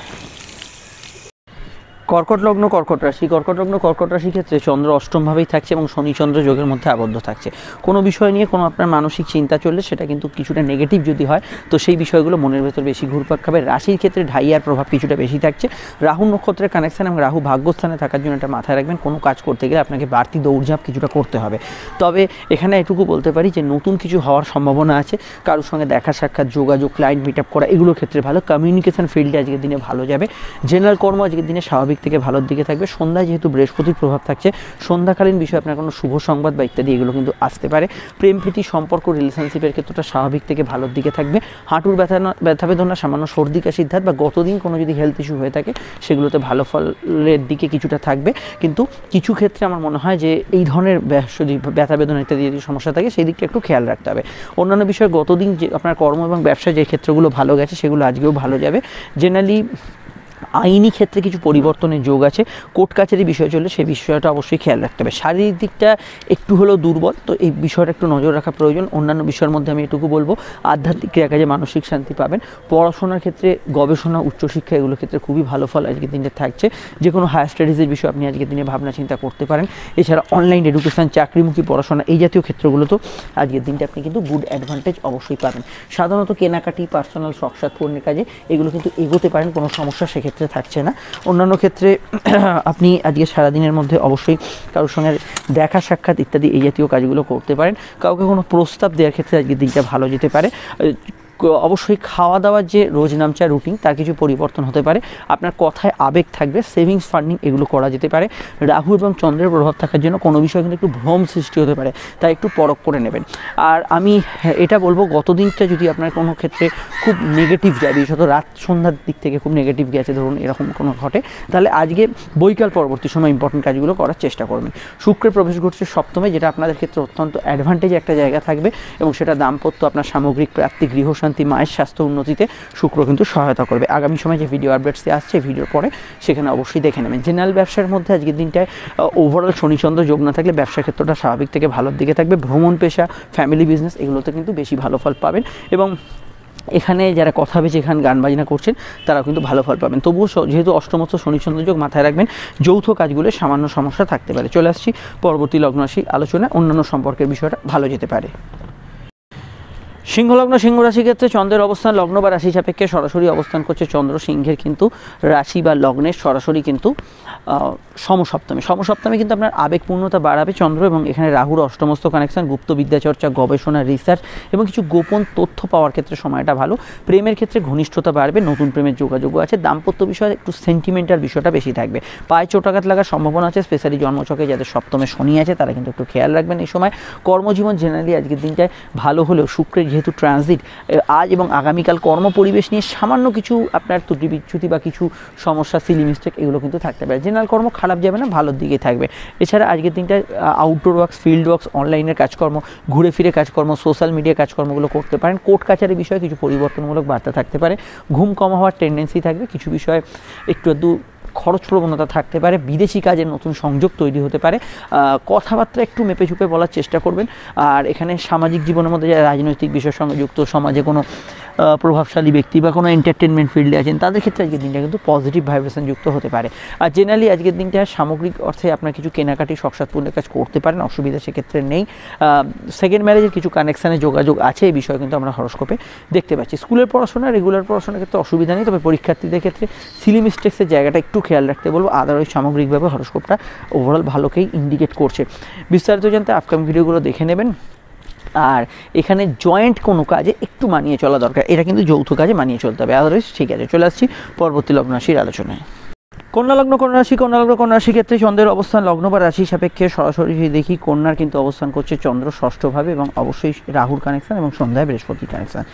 কর্কট লগ্ন, কর্কট রাশি। কর্কট লগ্ন, কর্কট রাশির ক্ষেত্রে চন্দ্র অষ্টমভাবেই থাকছে এবং শনি চন্দ্র যোগের মধ্যে আবদ্ধ থাকছে। কোনো বিষয় নিয়ে কোনো আপনার মানসিক চিন্তা চললে সেটা কিন্তু কিছুটা নেগেটিভ যদি হয়, তো সেই বিষয়গুলো মনের ভেতর বেশি ঘুরপাক খাবে। রাশির ক্ষেত্রে ঢাইয়ার প্রভাব কিছুটা বেশি থাকছে। রাহু নক্ষত্রের কানেকশান এবং রাহু ভাগ্যস্থানে থাকার জন্য এটা মাথায় রাখবেন। কোনো কাজ করতে গেলে আপনাকে বাড়তি দৌড়ঝাঁপ কিছুটা করতে হবে। তবে এখানে এটুকু বলতে পারি যে নতুন কিছু হওয়ার সম্ভাবনা আছে। কারোর সঙ্গে দেখা সাক্ষাৎ, যোগাযোগ, ক্লায়েন্ট মিট আপ করা, এগুলোর ক্ষেত্রে ভালো। কমিউনিকেশন ফিল্ডে আজকের দিনে ভালো যাবে। জেনারেল কর্ম আজকের দিনে স্বাভাবিক থেকে ভালোর দিকে থাকবে। সন্ধ্যায় যেহেতু বৃহস্পতির প্রভাব থাকছে, সন্ধ্যাকালীন বিষয়ে আপনার কোনো শুভ সংবাদ বা ইত্যাদি এগুলো কিন্তু আসতে পারে। প্রেম প্রীতি সম্পর্ক, রিলেশনশিপের ক্ষেত্রটা স্বাভাবিক থেকে ভালোর দিকে থাকবে। হাঁটুর ব্যথা বেদনা, সামান্য সর্দি কাশির ধাত বা গতদিন কোনো যদি হেলথ ইস্যু হয়ে থাকে, সেগুলোতে ভালো ফলের দিকে কিছুটা থাকবে। কিন্তু কিছু ক্ষেত্রে আমার মনে হয় যে এই ধরনের যদি ব্যথা বেদনা ইত্যাদি যদি সমস্যা থাকে, সেই দিকটা একটু খেয়াল রাখতে হবে। অন্যান্য বিষয়ে গতদিন যে আপনার কর্ম এবং ব্যবসা যে ক্ষেত্রগুলো ভালো গেছে, সেগুলো আজকেও ভালো যাবে। জেনারেলি আইনি ক্ষেত্রে কিছু পরিবর্তনের যোগ আছে। কোর্ট কাছারি বিষয় চললে সেই বিষয়টা অবশ্যই খেয়াল রাখতে হবে। শারীরিক দিকটা একটু হলেও দুর্বল, তো এই বিষয়টা একটু নজর রাখা প্রয়োজন। অন্যান্য বিষয়ের মধ্যে আমি এটুকু বলবো, আধ্যাত্মিক ক্রিয়া কাজে মানসিক শান্তি পাবেন। পড়াশোনার ক্ষেত্রে, গবেষণা, উচ্চশিক্ষা এগুলোর ক্ষেত্রে খুবই ভালো ফল আজকের দিনে থাকছে। যে কোনো হায়ার স্টাডিজের বিষয়ে আপনি আজকের দিনে ভাবনা চিন্তা করতে পারেন। এছাড়া অনলাইন এডুকেশান, চাকরিমুখী পড়াশোনা, এই জাতীয় ক্ষেত্রগুলোতেও আজকের দিনটা আপনি কিন্তু গুড অ্যাডভান্টেজ অবশ্যই পাবেন। সাধারণত কেনাকাটি, পার্সোনাল শখসাদ পূরণের কাজে এগুলো কিন্তু এগোতে পারেন, কোনো সমস্যা সেক্ষেত্রে থাকছে না। অন্যান্য ক্ষেত্রে আপনি আজকে সারাদিনের মধ্যে অবশ্যই কারোর সঙ্গে দেখা সাক্ষাৎ ইত্যাদি এই জাতীয় কাজগুলো করতে পারেন। কাউকে কোনো প্রস্তাব দেওয়ার ক্ষেত্রে আজকের দিনটা ভালো যেতে পারে। অবশ্যই খাওয়া দাওয়ার যে রোজ নামচা রুটিন তার কিছু পরিবর্তন হতে পারে, আপনার কথায় আবেগ থাকবে, সেভিংস ফান্ডিং এগুলো করা যেতে পারে। রাহু এবং চন্দ্রের প্রভাব থাকার জন্য কোনো বিষয়ে কিন্তু একটু ভ্রম সৃষ্টি হতে পারে, তাই একটু পরখ করে নেবেন। আর আমি এটা বলবো গত দিনটা যদি আপনার কোনো ক্ষেত্রে খুব নেগেটিভ যায়, বিশেষত রাত সন্ধ্যার দিক থেকে খুব নেগেটিভ গেছে ধরুন এরকম কোনো ঘটে, তাহলে আজকে বৈকাল পরবর্তী সময় ইম্পর্টেন্ট কাজগুলো করার চেষ্টা করবেন। শুক্রের প্রবেশ ঘটছে সপ্তমে, যেটা আপনাদের ক্ষেত্রে অত্যন্ত অ্যাডভান্টেজ একটা জায়গা থাকবে এবং সেটা দাম্পত্য, আপনার সামগ্রিক প্রাপ্তি, গৃহশান্তি, মায়ের স্বাস্থ্য উন্নতিতে শুক্র কিন্তু সহায়তা করবে। আগামী সময় যে ভিডিও আপডেটসে আসছে ভিডিওর পরে সেখানে অবশ্যই দেখে নেবেন। জেনারেল ব্যবসার মধ্যে আজকের দিনটায় ওভারঅল শনিচন্দ্র যোগ না থাকলে ব্যবসার ক্ষেত্রটা স্বাভাবিক থেকে ভালোর দিকে থাকবে। ভ্রমণ পেশা, ফ্যামিলি বিজনেস এগুলোতে কিন্তু বেশি ভালো ফল পাবেন এবং এখানে যারা কথা বেছে এখানে গান বাজনা করছেন তারাও কিন্তু ভালো ফল পাবেন। তবুও যেহেতু অষ্টমস্ত শনিচন্দ্র যোগ, মাথায় রাখবেন যৌথ কাজগুলো সামান্য সমস্যা থাকতে পারে। চলে আসছি পরবর্তী লগ্ন রাশি আলোচনায়, অন্যান্য সম্পর্কের বিষয়টা ভালো যেতে পারে। সিংহলগ্ন, সিংহ রাশি ক্ষেত্রে চন্দ্রের অবস্থান লগ্ন বা রাশি সাপেক্ষে সরাসরি অবস্থান করছে চন্দ্র সিংহের কিন্তু রাশি বা লগ্নের সরাসরি কিন্তু সমসপ্তমে কিন্তু আপনার আবেগপূর্ণতা বাড়াবে চন্দ্র, এবং এখানে রাহুর অষ্টমস্ত কানেকশন, গুপ্ত বিদ্যাচর্চা, গবেষণা, রিসার্চ এবং কিছু গোপন তথ্য পাওয়ার ক্ষেত্রে সময়টা ভালো। প্রেমের ক্ষেত্রে ঘনিষ্ঠতা বাড়বে, নতুন প্রেমের যোগাযোগও আছে। দাম্পত্য বিষয়ে একটু সেন্টিমেন্টাল বিষয়টা বেশি থাকবে। পায়ে চোটাঘাত লাগার সম্ভাবনা আছে, স্পেশালি জন্মছকে যাদের সপ্তমে শনি আছে তারা কিন্তু একটু খেয়াল রাখবেন এই সময়। কর্মজীবন জেনারেলি আজকের দিনটায় ভালো হলেও শুক্রের যেহেতু ট্রানজিট আজ এবং আগামীকাল কর্ম পরিবেশ নিয়ে সামান্য কিছু আপনার ত্রুটি বিচ্যুতি বা কিছু সমস্যা, সিলি মিস্টেক এগুলো কিন্তু থাকতে পারে। জেনারেল কর্ম খারাপ যাবে না, ভালোর দিকেই থাকবে। এছাড়া আজকের দিনটা আউটডোর ওয়ার্কস, ফিল্ড ওয়ার্কস, অনলাইনের কাজকর্ম, ঘুরে ফিরে কাজকর্ম, সোশ্যাল মিডিয়া কাজকর্মগুলো করতে পারেন। কোর্ট কাছারি বিষয়ে কিছু পরিবর্তনমূলক বার্তা থাকতে পারে। ঘুম কম হওয়ার টেন্ডেন্সি থাকবে, কিছু বিষয়ে একটু খরচ প্রবণতা থাকতে পারে। বিদেশি কাজের নতুন সংযোগ তৈরি হতে পারে। কথাবার্তা একটু মেপে চুপে বলার চেষ্টা করবেন। আর এখানে সামাজিক জীবনের মধ্যে যারা রাজনৈতিক বিষয়ের সঙ্গে যুক্ত, সমাজে কোনো প্রভাবশালী ব্যক্তি বা কোনো এন্টারটেনমেন্ট ফিল্ডে আছেন তাদের ক্ষেত্রে আজকের দিনটা কিন্তু পজিটিভ ভাইব্রেশন যুক্ত হতে পারে। আর জেনারেলি আজকের দিনটা সামগ্রিক অর্থে আপনার কিছু কেনাকাটি, শখসাদ পূর্ণের কাজ করতে পারেন, অসুবিধা সেক্ষেত্রে নেই। সেকেন্ড ম্যারেজের কিছু কানেকশানে যোগাযোগ আছে, এই বিষয়ে কিন্তু আমরা হরস্কোপে দেখতে পাচ্ছি। স্কুলের পড়াশোনা, রেগুলার পড়াশোনার ক্ষেত্রে অসুবিধা নেই, তবে পরীক্ষার্থীদের ক্ষেত্রে সিলি মিস্টেক্সের জায়গাটা একটু খেয়াল রাখতে বলবো। আদারওয়াইজ সামগ্রিকভাবে হরস্কোপটা ওভারঅল ভালোকেই ইন্ডিকেট করছে। বিস্তারিত জানতে আপকামিং ভিডিওগুলো দেখে নেবেন। আর এখানে জয়েন্ট কোনো কাজে একটু মানিয়ে চলা দরকার, এটা কিন্তু যৌথ কাজে মানিয়ে চলতে হবে, আদারওয়াইজ ঠিক আছে। চলে আসছি পরবর্তী লগ্ন রাশির আলোচনায়। কন্যা লগ্ন, কন্যা রাশির ক্ষেত্রে চন্দ্রের অবস্থান লগ্ন বা রাশি সাপেক্ষে সরাসরি দেখি কন্যার কিন্তু অবস্থান করছে চন্দ্র ষষ্ঠভাবে এবং অবশ্যই রাহুর কানেকশন এবং সন্ধ্যায় বৃহস্পতির কানেকশন।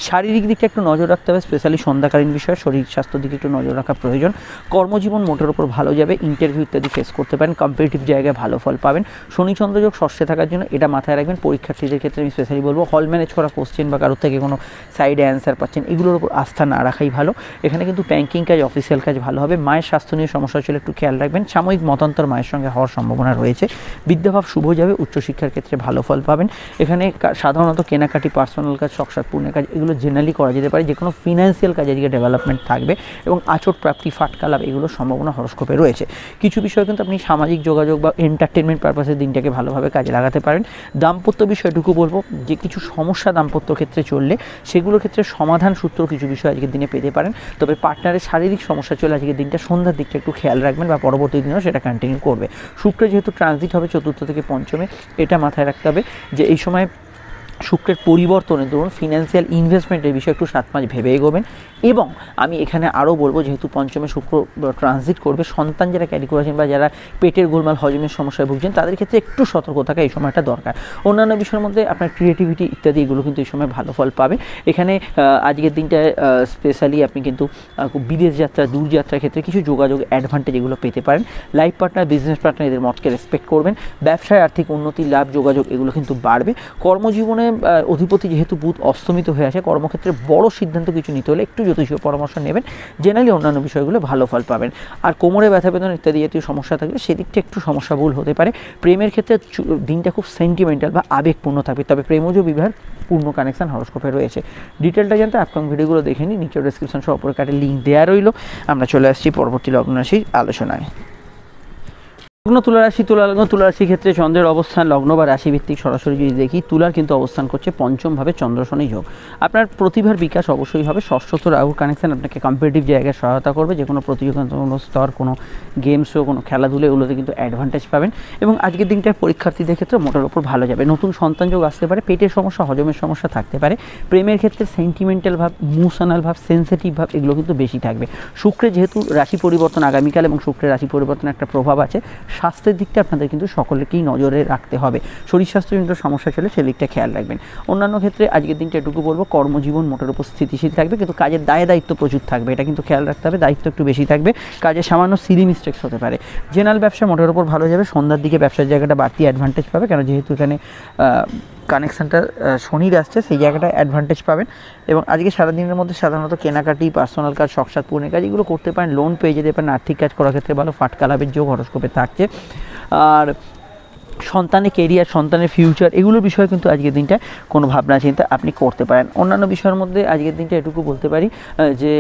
শারীরিক দিকটা একটু নজর রাখতে হবে, স্পেশালি সন্ধ্যাকালীন বিষয়ে শরীর স্বাস্থ্যের দিকে একটু নজর রাখা প্রয়োজন। কর্মজীবন মোটের উপর ভালো যাবে, ইন্টারভিউ ইত্যাদি ফেস করতে পারেন, কম্পিটিটিভ জায়গায় ভালো ফল পাবেন। শনি চন্দ্র যোগ ষষ্ঠে থাকার জন্য এটা মাথায় রাখবেন। পরীক্ষার্থীদের ক্ষেত্রে আমি স্পেশালি বলবো হল ম্যানেজ করা কোশ্চেন বা কারোর থেকে কোনো সাইডে অ্যান্সার পাচ্ছেন এগুলোর উপর আস্থা না রাখাই ভালো। এখানে কিন্তু ব্যাঙ্কিং কাজ, অফিসিয়াল কাজ ভালো হবে। মায়ের স্বাস্থ্য নিয়ে সমস্যা চলে একটু খেয়াল রাখবেন। সাময়িক মতান্তর মায়ের সঙ্গে হওয়ার সম্ভাবনা রয়েছে। বিদ্যাভাব শুভ যাবে, উচ্চশিক্ষার ক্ষেত্রে ভালো ফল পাবেন। এখানে সাধারণত কেনাকাটি, পার্সোনাল কাজ, শখসাদ পূর্ণের কাজ এগুলো জেনারেলি করা যেতে পারে। যে কোনো ফিনান্সিয়াল কাজে এদিকে ডেভেলপমেন্ট থাকবে এবং আচট প্রাপ্তি, ফাটকা লাভ এগুলোর সম্ভাবনা হরস্কোপে রয়েছে। কিছু বিষয় কিন্তু আপনি সামাজিক যোগাযোগ বা এন্টারটেনমেন্ট পারপাসের দিনটাকে ভালোভাবে কাজে লাগাতে পারেন। দাম্পত্য বিষয়টুকু বলবো যে কিছু সমস্যা দাম্পত্য ক্ষেত্রে চললে সেগুলোর ক্ষেত্রে সমাধান সূত্র কিছু বিষয় আজকের দিনে পেতে পারেন। তবে পার্টনারের শারীরিক সমস্যা চলে আজকের দিনটা সন্ধ্যার দিকটা একটু খেয়াল রাখবেন বা পরবর্তী দিনেও সেটা কন্টিনিউ করবে। শুক্র যেহেতু ট্রানজিট হবে চতুর্থ থেকে পঞ্চমে, এটা মাথায় রাখতে হবে যে এই সময় শুক্রের পরিবর্তনে ধরুন ফিনান্সিয়াল ইনভেস্টমেন্টের বিষয়ে একটু 7 মাস ভেবে এগোবেন। এবং আমি এখানে আরও বলবো যেহেতু পঞ্চমে শুক্র ট্রানজিট করবে, সন্তান যারা ক্যারি করেছেন বা যারা পেটের গোলমাল, হজমের সমস্যায় ভুগছেন তাদের ক্ষেত্রে একটু সতর্ক থাকা এই সময়টা দরকার। অন্যান্য বিষয়ের মধ্যে আপনার ক্রিয়েটিভিটি ইত্যাদি এগুলো কিন্তু এই সময় ভালো ফল পাবে। এখানে আজকের দিনটায় স্পেশালি আপনি কিন্তু বিদেশ যাত্রা, দূরযাত্রার ক্ষেত্রে কিছু যোগাযোগ অ্যাডভান্টেজ এগুলো পেতে পারেন। লাইফ পার্টনার, বিজনেস পার্টনার এদের মতকে রেসপেক্ট করবেন। ব্যবসায় আর্থিক উন্নতি, লাভ, যোগাযোগ এগুলো কিন্তু বাড়বে। কর্মজীবনে অধিপতি যেহেতু বুধ অস্তমিত হয়ে আছে, কর্মক্ষেত্রে বড় সিদ্ধান্ত কিছু নিতে হলে একটু জ্যোতিষীয় পরামর্শ নেবেন। জেনারেলি অন্যান্য বিষয়গুলো ভালো ফল পাবেন। আর কোমরে ব্যথা বেদনা ইত্যাদি জাতীয় সমস্যা থাকলে সেদিকটা একটু সমস্যাবহুল হতে পারে। প্রেমের ক্ষেত্রে দিনটা খুব সেন্টিমেন্টাল বা আবেগপূর্ণ থাকবে, তবে প্রেমজ বিবাহের পূর্ণ কানেকশন হরস্কোপে রয়েছে। ডিটেলটা জানতে আপকামিং ভিডিওগুলো দেখে নিন, নিচের ডেসক্রিপশন সহ উপরে কাটে লিঙ্ক দেওয়া রইল। আমরা চলে আসছি পরবর্তী লগ্ন রাশির আলোচনায়। লগ্ন তুলা রাশি, তুলা রাশির ক্ষেত্রে চন্দ্রের অবস্থান লগ্ন বা রাশি ভিত্তিক সরাসরি যদি দেখি, তুলার কিন্তু অবস্থান করছে পঞ্চমভাবে চন্দ্র শনি যোগ। আপনার প্রতিভার বিকাশ অবশ্যই হবে। ষষ্ঠত রাহুর কানেকশন আপনাকে কম্পিটিটিভ জায়গায় সহায়তা করবে, যে কোনো প্রতিযোগিতামূলক স্তর, কোনো গেমসও, কোনো খেলাধুলো, এগুলোতে কিন্তু অ্যাডভান্টেজ পাবেন। এবং আজকের দিনটায় পরীক্ষার্থীদের ক্ষেত্রে মোটের ওপর ভালো যাবে। নতুন সন্তান যোগ আসতে পারে, পেটের সমস্যা, হজমের সমস্যা থাকতে পারে। প্রেমের ক্ষেত্রে সেন্টিমেন্টাল ভাব, ইমোশনাল ভাব, সেন্সিটিভ ভাব এগুলো কিন্তু বেশি থাকবে। শুক্রের যেহেতু রাশি পরিবর্তন আগামীকাল এবং শুক্রের রাশি পরিবর্তনের একটা প্রভাব আছে, স্বাস্থ্যের দিকটা আপনাদের কিন্তু সকলকেই নজরে রাখতে হবে। শরীর স্বাস্থ্যজনিত সমস্যা চলে সেদিকটা খেয়াল রাখবেন। অন্যান্য ক্ষেত্রে আজকের দিনটা এটুকু বলবো, কর্মজীবন মোটের উপর স্থিতিশীল থাকবে, কিন্তু কাজের দায়িত্ব প্রচুর থাকবে, এটা কিন্তু খেয়াল রাখতে হবে। দায়িত্ব একটু বেশি থাকবে, কাজে সামান্য সিলি মিস্টেক্স হতে পারে। জেনারেল ব্যবসা মোটের উপর ভালো যাবে। সন্ধ্যার দিকে ব্যবসার জায়গাটা বাড়তি অ্যাডভান্টেজ পাবে, কেন যেহেতু এখানে কানেকশানটা শনির আসছে, সেই জায়গাটা অ্যাডভান্টেজ পাবেন। এবং আজকে সারাদিনের মধ্যে সাধারণত কেনাকাটি, পার্সোনাল কাজ, শখসাদ পূরণের কাজ এগুলো করতে পারেন। লোন পেয়ে যেতে পারেন। আর্থিক কাজ করার ক্ষেত্রে ভালো। ফাটকা লাভের যোগ হরস্কোপে থাকছে। আর সন্তানের কেরিয়ার, সন্তানের ফিউচার এগুলোর বিষয়ে কিন্তু আজকের দিনটা কোনো ভাবনা চিন্তা আপনি করতে পারেন। অন্যান্য বিষয়ের মধ্যে আজকের দিনটা এটুকু বলতে পারি যে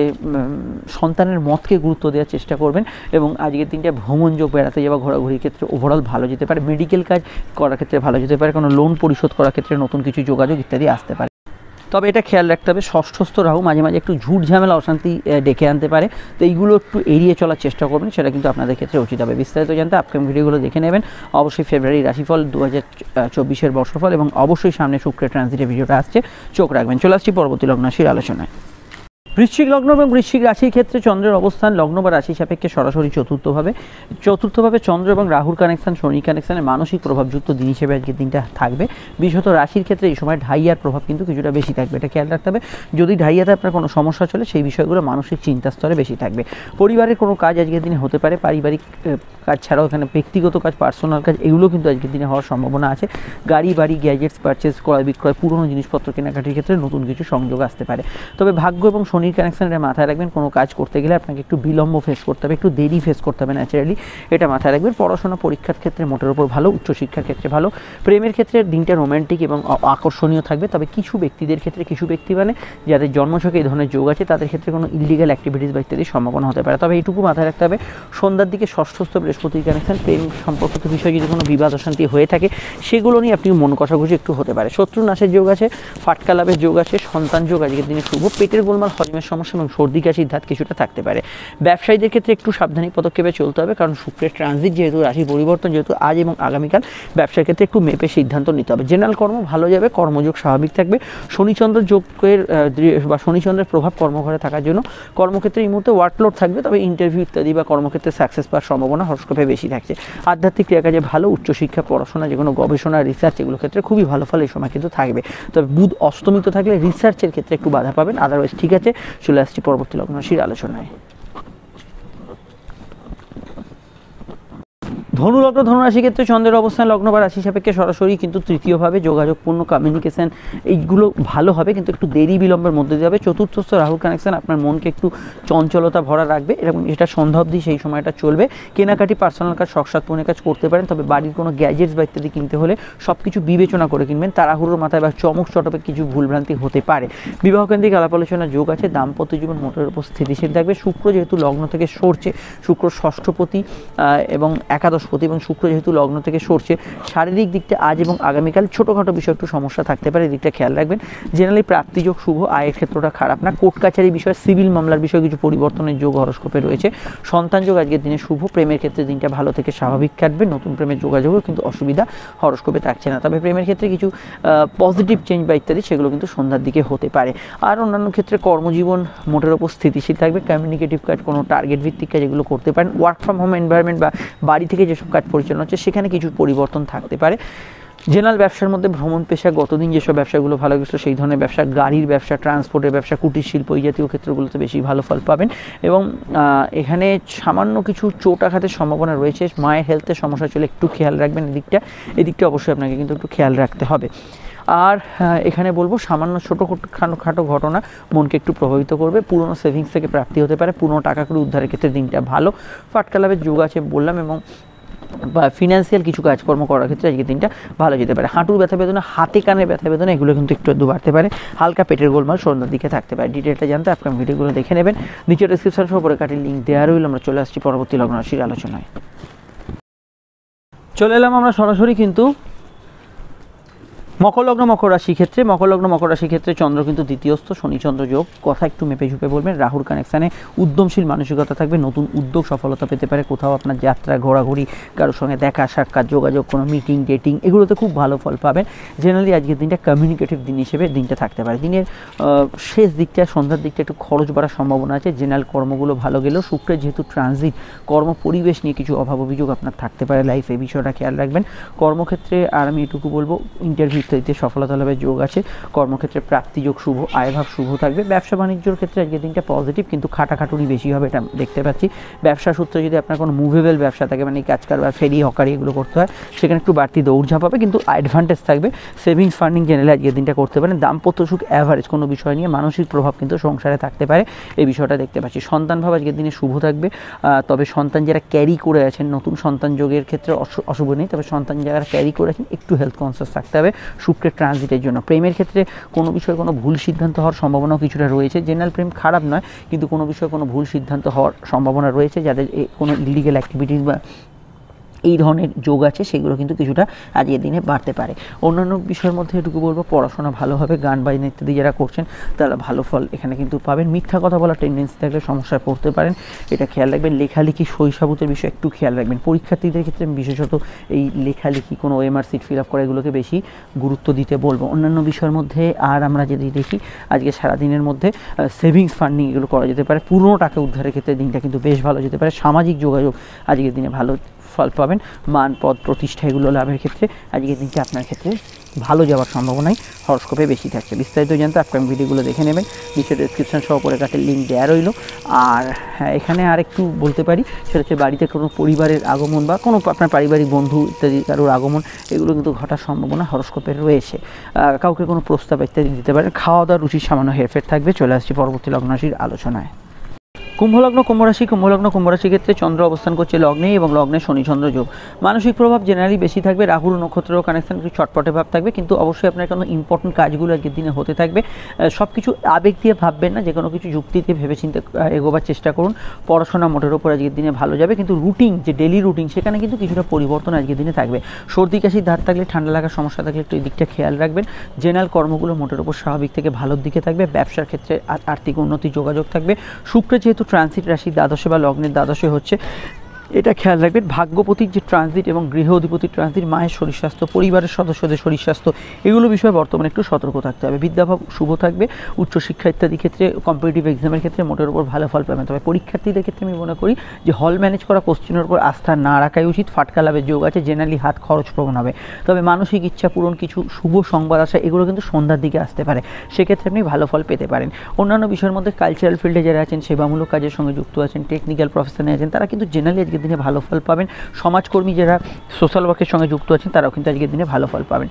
সন্তানের মতকে গুরুত্ব দেওয়ার চেষ্টা করবেন। এবং আজকের দিনটা ভ্রমণ যোগ, বেড়াতে যাওয়া, ঘোরাঘুরির ক্ষেত্রে ওভারঅল ভালো যেতে পারে। মেডিকেল কাজ করার ক্ষেত্রে ভালো যেতে পারে। কোনো লোন পরিশোধ করার ক্ষেত্রে নতুন কিছু যোগাযোগ ইত্যাদি আসতে পারে। তবে এটা খেয়াল রাখতে হবে, ষষ্ঠস্থ রাহু মাঝে মাঝে একটু ঝুট ঝামেলা, অশান্তি ডেকে আনতে পারে। তো এইগুলো একটু এড়িয়ে চলার চেষ্টা করবেন, সেটা কিন্তু আপনাদের ক্ষেত্রে উচিত হবে। বিস্তারিত জানতে আপকামিং ভিডিওগুলো দেখে নেবেন। অবশ্যই ফেব্রুয়ারি রাশিফল, 2024 বর্ষফল এবং অবশ্যই সামনে শুক্রের ট্রানজিটের ভিডিওটা আসছে, চোখ রাখবেন। চলে আসছি পরবর্তী লগ্ন রাশির আলোচনায়। বৃশ্চিক লগ্ন এবং বৃশ্চিক রাশির ক্ষেত্রে চন্দ্রের অবস্থান লগ্ন বা রাশি সাপেক্ষে সরাসরি চতুর্থভাবে চন্দ্র এবং রাহুর কানেকশন, শনি কানেকশনের মানসিক প্রভাবযুক্ত দিন হিসেবে আজকের দিনটা থাকবে। বিশেষত রাশির ক্ষেত্রে এই সময় ঢাইয়ার প্রভাব কিন্তু কিছুটা বেশি থাকবে, এটা খেয়াল রাখতে হবে। যদি ঢাইয়াতে আপনার কোনো সমস্যা চলে, সেই বিষয়গুলো মানসিক চিন্তা স্তরে বেশি থাকবে। পরিবারের কোনো কাজ আজকের দিনে হতে পারে, পারিবারিক কাজ ছাড়াও এখানে ব্যক্তিগত কাজ, পার্সোনাল কাজ এগুলো কিন্তু আজকের দিনে হওয়ার সম্ভাবনা আছে। গাড়ি বাড়ি, গ্যাজেটস পারচেস, ক্রয় বিক্রয়, পুরনো জিনিসপত্র কেনাকাটির ক্ষেত্রে নতুন কিছু সংযোগ আসতে পারে। তবে ভাগ্য এবং শনির কানেকশনটা মাথায় রাখবেন, কোনো কাজ করতে গেলে আপনাকে একটু বিলম্ব ফেস করতে হবে, একটু দেরি ফেস করতে হবে ন্যাচারালি, এটা মাথায় রাখবেন। পড়াশোনা, পরীক্ষার ক্ষেত্রে মোটের উপর ভালো, উচ্চশিক্ষার ক্ষেত্রে ভালো। প্রেমের ক্ষেত্রে দিনটা রোম্যান্টিক এবং আকর্ষণীয় থাকবে। তবে কিছু ব্যক্তিদের ক্ষেত্রে, কিছু ব্যক্তি মানে যাদের জন্মছকে এই ধরনের যোগ আছে, তাদের ক্ষেত্রে কোনো ইলিগাল অ্যাক্টিভিটিস বা ইত্যাদির সম্ভাবনা হতে পারে। তবে এইটুকু মাথায় রাখতে হবে, সন্ধ্যার দিকে ষষ্ঠস্থ বৃহস্পতির কানেকশন, প্রেম সম্পর্কিত বিষয়ে যদি কোনো বিবাদ অশান্তি হয়ে থাকে, সেগুলো নিয়ে আপনি মন কষাকষি একটু হতে পারে। শত্রু নাশের যোগ আছে, ফাটকা লাভের যোগ আছে, সন্তান যোগ আজকের দিনে শুভ। পেটের গোলমাল, হজমের সমস্যা এবং সর্দি কাশির ধাত কিছুটা থাকতে পারে। ব্যবসায়ীদের ক্ষেত্রে একটু সাবধানী পদক্ষেপে চলতে হবে, কারণ শুক্রের ট্রানজিট যেহেতু, রাশি পরিবর্তন যেহেতু আজ এবং আগামীকাল, ব্যবসার ক্ষেত্রে একটু মেপে সিদ্ধান্ত নিতে হবে। জেনারেল কর্ম ভালো যাবে, কর্মযোগ স্বাভাবিক থাকবে। শনিচন্দ্র যোগের বা শনিচন্দ্রের প্রভাব কর্মঘরে থাকার জন্য কর্মক্ষেত্রে এই মুহূর্তে ওয়ার্কলোড থাকবে, তবে ইন্টারভিউ ইত্যাদি বা কর্মক্ষেত্রে সাকসেস পাওয়ার সম্ভাবনা হরস্কোপে বেশি থাকছে। আধ্যাত্মিক ক্রিয়াকাজে ভালো, উচ্চশিক্ষা, পড়াশোনা, যে কোনো গবেষণা, রিসার্চ এগুলো ক্ষেত্রে খুবই ভালো ফল এই সময় কিন্তু থাকবে। তবে বুধ অস্তমিত থাকলে রিসার্চের ক্ষেত্রে একটু বাধা পাবেন, আদারওয়াইজ ঠিক আছে। চলে আসছি পরবর্তী লগ্ন রাশির আলোচনায়। ধনুলগ্ন, ধনুরাশি ক্ষেত্রে চন্দ্রের অবস্থান লগ্ন বা রাশি সাপেক্ষে সরাসরি কিন্তু তৃতীয়ভাবে যোগাযোগপূর্ণ, কমিউনিকেশন এইগুলো ভালো হবে, কিন্তু একটু দেরি বিলম্বের মধ্যে দিয়ে হবে। চতুর্থস্থ রাহুর কানেকশন আপনার মনকে একটু চঞ্চলতা ভরা রাখবে, এবং এটা সন্ধ্যা অবধি সেই সময়টা চলবে। কেনাকাটি, পার্সোনাল কাজ, শখসাদ পূরণের কাজ করতে পারেন। তবে বাড়ির কোনো গ্যাজেটস বা ইত্যাদি কিনতে হলে সব কিছু বিবেচনা করে কিনবেন। তাড়াহুড়োর মাথায় বা চমক চটপে কিছু ভুলভ্রান্তি হতে পারে। বিবাহকেন্দ্রিক আলাপ আলোচনার যোগ আছে। দাম্পত্য জীবন মোটের উপর স্থিতিশীল থাকবে। শুক্র যেহেতু লগ্ন থেকে সরছে, শুক্র ষষ্ঠপতি এবং একাদশপতি, এবং শুক্র যেহেতু লগ্ন থেকে সরছে, শারীরিক দিকটা আজ এবং আগামীকাল ছোটোখাটো বিষয় একটু সমস্যা থাকতে পারে, এই দিকটা খেয়াল রাখবেন। জেনারেলি প্রাপ্তিযোগ শুভ, আয়ের ক্ষেত্রটা খারাপ না। কোর্ট কাছারি বিষয়, সিভিল মামলার বিষয়ে কিছু পরিবর্তনের যোগ হরস্কোপে রয়েছে। সন্তান যোগ আজকের দিনে শুভ। প্রেমের ক্ষেত্রে দিনটা ভালো থেকে স্বাভাবিক কাটবে। নতুন প্রেমের যোগাযোগও কিন্তু অসুবিধা হরস্কোপে থাকছে না। তবে প্রেমের ক্ষেত্রে কিছু পজিটিভ চেঞ্জ বা ইত্যাদি সেগুলো কিন্তু সন্ধ্যার দিকে হতে পারে। আর অন্যান্য ক্ষেত্রে কর্মজীবন মোটের ওপর স্থিতিশীল থাকবে। কমিউনিকেটিভ কাজ, কোনো টার্গেট ভিত্তিক কাজ এগুলো করতে পারেন। ওয়ার্ক ফ্রম হোম এনভায়রনমেন্ট বা বাড়ি থেকে যেসব কাজ পরিচালনা হচ্ছে, সেখানে কিছু পরিবর্তন থাকতে পারে। জেনারেল ব্যবসার মধ্যে ভ্রমণ পেশা, গতদিন যেসব ব্যবসাগুলো ভালো গেছিলো সেই ধরনের ব্যবসা, গাড়ির ব্যবসা, ট্রান্সপোর্টের ব্যবসা, কুটির শিল্প এই জাতীয় ক্ষেত্রগুলোতে বেশি ভালো ফল পাবেন। এবং এখানে সামান্য কিছু চোট আঘাতের সম্ভাবনা রয়েছে। মায়ের হেলথের সমস্যা চলে, একটু খেয়াল রাখবেন এদিকটা অবশ্যই আপনাকে কিন্তু একটু খেয়াল রাখতে হবে। আর এখানে বলবো, সামান্য ছোটোখাটো ঘটনা মনকে একটু প্রভাবিত করবে। পুরনো সেভিংস থেকে প্রাপ্তি হতে পারে। পুরনো টাকা করে উদ্ধারের ক্ষেত্রে দিনটা ভালো। ফাটকা লাভের যোগ আছে বললাম, এবং বা ফিনান্সিয়াল কিছু কাজকর্ম করার ক্ষেত্রে আজকে দিনটা ভালো যেতে পারে। হাঁটুর ব্যথা বেদনা, হাতে কানে ব্যথা বেদনা এগুলো কিন্তু একটু বাড়তে পারে। হালকা পেটের গোলমাল সন্ধ্যার দিকে থাকতে পারে। ডিটেলটা জানতে আপনার ভিডিওগুলো দেখে নেবেন। নিচে ডেসক্রিপশন সহ পরে কাটির লিঙ্ক দেওয়া রইল। আমরা চলে আসছি পরবর্তী লগ্ন রাশির আলোচনায়। চলে এলাম আমরা সরাসরি কিন্তু মকর লগ্ন মকর রাশি ক্ষেত্রে। মকর লগ্ন মকর রাশি ক্ষেত্রে চন্দ্র কিন্তু দ্বিতীয়স্থ, শনিচন্দ্র যোগ। কথা একটু মেপে ঝুপে বলবেন। রাহুর কানেকশানে উদ্যমশীল মানসিকতা থাকবে, নতুন উদ্যোগ সফলতা পেতে পারে। কোথাও আপনার যাত্রা, ঘোরাঘুরি, কারোর সঙ্গে দেখা সাক্ষাৎ, যোগাযোগ, কোনো মিটিং ডেটিং, এগুলোতে খুব ভালো ফল পাবেন। জেনারেলি আজকের দিনটা কমিউনিকেটিভ দিন হিসেবে দিনটা থাকতে পারে। দিনের শেষ দিকটা, সন্ধ্যার দিকটা একটু খরচ বাড়ার সম্ভাবনা আছে। জেনারেল কর্মগুলো ভালো গেলেও শুক্রের যেহেতু ট্রানজিট, কর্ম পরিবেশ নিয়ে কিছু অভাব অভিযোগ আপনার থাকতে পারে লাইফে, এই বিষয়টা খেয়াল রাখবেন। কর্মক্ষেত্রে আর আমি এটুকু বলবো, ইন্টারভিউ ইত্যাদিতে সফলতা লাভের যোগ আছে। কর্মক্ষেত্রে প্রাপ্তিযোগ শুভ, আয়ভাব শুভ থাকবে। ব্যবসা বাণিজ্যর ক্ষেত্রে আজকের দিনটা পজিটিভ, কিন্তু খাটাখাটুনি বেশি হবে, এটা দেখতে পাচ্ছি। ব্যবসা সূত্রে যদি আপনার কোনো মুভেবল ব্যবসা থাকে, মানে কাজ কারবার, ফেরি, হকারি এগুলো করতে হয়, সেখানে একটু বাড়তি দৌড়ঝাঁপ হবে, কিন্তু অ্যাডভান্টেজ থাকবে। সেভিংস ফান্ডিং জেনারেলি আজকের দিনটা করতে পারেন। দাম্পত্য সুখ অ্যাভারেজ, কোনো বিষয় নিয়ে মানসিক প্রভাব কিন্তু সংসারে থাকতে পারে, এই বিষয়টা দেখতে পাচ্ছি। সন্তান ভাব আজকের দিনে শুভ থাকবে, তবে সন্তান যারা ক্যারি করে আছেন, নতুন সন্তান যোগের ক্ষেত্রে অশুভ নেই, তবে সন্তান যারা ক্যারি করে আছেন একটু হেলথ কনসিয়াস থাকতে হবে শুক্রের ট্রানজিটের জন্য। প্রেমের ক্ষেত্রে কোনো বিষয়ে কোনো ভুল সিদ্ধান্ত হওয়ার সম্ভাবনাও কিছুটা রয়েছে। জেনারেল প্রেম খারাপ নয়, কিন্তু কোনো বিষয়ে কোনো ভুল সিদ্ধান্ত হওয়ার সম্ভাবনা রয়েছে। যাদের কোনো ইলিগাল অ্যাক্টিভিটিস বা এই ধরনের যোগ আছে, সেগুলো কিন্তু কিছুটা আজকের দিনে বাড়তে পারে। অন্যান্য বিষয়ের মধ্যে এটুকু বলবো, পড়াশোনা ভালো হবে, গান বাজনা ইত্যাদি যারা করছেন তারা ভালো ফল এখানে কিন্তু পাবেন। মিথ্যা কথা বলার টেন্ডেন্সি থাকলে সমস্যায় পড়তে পারেন, এটা খেয়াল রাখবেন। লেখালেখি, শৈশবতের বিষয় একটু খেয়াল রাখবেন। পরীক্ষার্থীদের ক্ষেত্রে বিশেষত এই লেখালেখি, কোনো ওএমআর সিট ফিল আপ করা, এগুলোকে বেশি গুরুত্ব দিতে বলবো। অন্যান্য বিষয়ের মধ্যে আর আমরা যদি দেখি, আজকে সারাদিনের মধ্যে সেভিংস ফান্ডিং এগুলো করা যেতে পারে। পুরনো টাকা উদ্ধারের ক্ষেত্রে দিনটা কিন্তু বেশ ভালো যেতে পারে। সামাজিক যোগাযোগ আজকের দিনে ভালো ফল পাবেন। মান, পদ, প্রতিষ্ঠা এগুলো লাভের ক্ষেত্রে আজকের দিনটা আপনার ক্ষেত্রে ভালো যাওয়ার সম্ভাবনাই হরস্কোপে বেশি থাকছে। বিস্তারিত জানতে আপকামিং ভিডিওগুলো দেখে নেবেন, নিচে ডেসক্রিপশন সহ পরে কাটের লিঙ্ক দেওয়া রইল। আর হ্যাঁ, এখানে আর একটু বলতে পারি, সেটা হচ্ছে বাড়িতে কোনো পরিবারের আগমন বা কোনো আপনার পারিবারিক বন্ধু ইত্যাদি কারোর আগমন, এগুলো কিন্তু ঘটার সম্ভাবনা হরস্কোপের রয়েছে। কাউকে কোনো প্রস্তাব ইত্যাদি দিতে পারেন। খাওয়া দাওয়ার রুচির সামান্য হেরফের থাকবে। চলে আসছি পরবর্তী লগ্নরাশির আলোচনায়। কুম্ভলগ্ন কুম্ভরাশি। কুম্ভলগ্ন কুম্ভরাশি ক্ষেত্রে চন্দ্র অবস্থান করছে লগ্নে, এবং লগ্নে শনিচন্দ্র যোগ। মানসিক প্রভাব জেনারেলি বেশি থাকবে। রাহুর নক্ষত্র কানেকশন একটু ছটপটে ভাব থাকবে, কিন্তু অবশ্যই আপনার কোনো ইম্পর্টেন্ট কাজগুলো আজকের দিনে হতে থাকবে। সব কিছু আবেগ দিয়ে ভাববেন না, যে কোনো কিছু যুক্তিতে ভেবেচিন্তে এগোবার চেষ্টা করুন। পড়াশোনা মোটের ওপর আজকের দিনে ভালো যাবে, কিন্তু রুটিন, যে ডেলি রুটিন, সেখানে কিন্তু কিছুটা পরিবর্তন আজকের দিনে থাকবে। সর্দি কাশির ধার থাকলে, ঠান্ডা লাগার সমস্যা থাকলে একটু এই দিকটা খেয়াল রাখবেন। জেনারেল কর্মগুলো মোটের ওপর স্বাভাবিক থেকে ভালোর দিকে থাকবে। ব্যবসার ক্ষেত্রে আর্থিক উন্নতি যোগাযোগ থাকবে। শুক্রের যেহেতু ট্রানজিট রাশি দ্বাদশে বা লগ্নের দ্বাদশে হচ্ছে, এটা খেয়াল রাখবেন। ভাগ্যপতির যে ট্রানজিট এবং গৃহ অধিপতির ট্রানজিট, মায়ের শরীর স্বাস্থ্য, পরিবারের সদস্যদের শরীর স্বাস্থ্য, এগুলো বিষয়ে বর্তমানে একটু সতর্ক থাকতে হবে। বিদ্যাভাব শুভ থাকবে। উচ্চশিক্ষা ইত্যাদি ক্ষেত্রে, কম্পিটিটিভ এক্সামের ক্ষেত্রে মোটের উপর ভালো ফল পাবেন। তবে পরীক্ষার্থীদের ক্ষেত্রে আমি মনে করি যে হল ম্যানেজ করা কোশ্চেনের উপর আস্থা না রাখাই উচিত। ফাটকা লাভের যোগ আছে, জেনারেলি হাত খরচ প্রবণ হবে। তবে মানসিক ইচ্ছা পূরণ, কিছু শুভ সংবাদ আসা, এগুলো কিন্তু সন্ধ্যার দিকে আসতে পারে, সেক্ষেত্রে আপনি ভালো ফল পেতে পারেন। অন্যান্য বিষয়ের মধ্যে কালচারাল ফিল্ডে যারা আছেন, সেবামূলক কাজের সঙ্গে যুক্ত আছেন, টেকনিক্যাল প্রফেশনে আছেন, তারা কিন্তু জেনারেলি আজকের দিনে ভালো ফল পাবেন। সমাজকর্মী যারা সোশ্যাল ওয়ার্কের সঙ্গে যুক্ত আছেন, তারাও কিন্তু আজকের দিনে ভালো ফল পাবেন।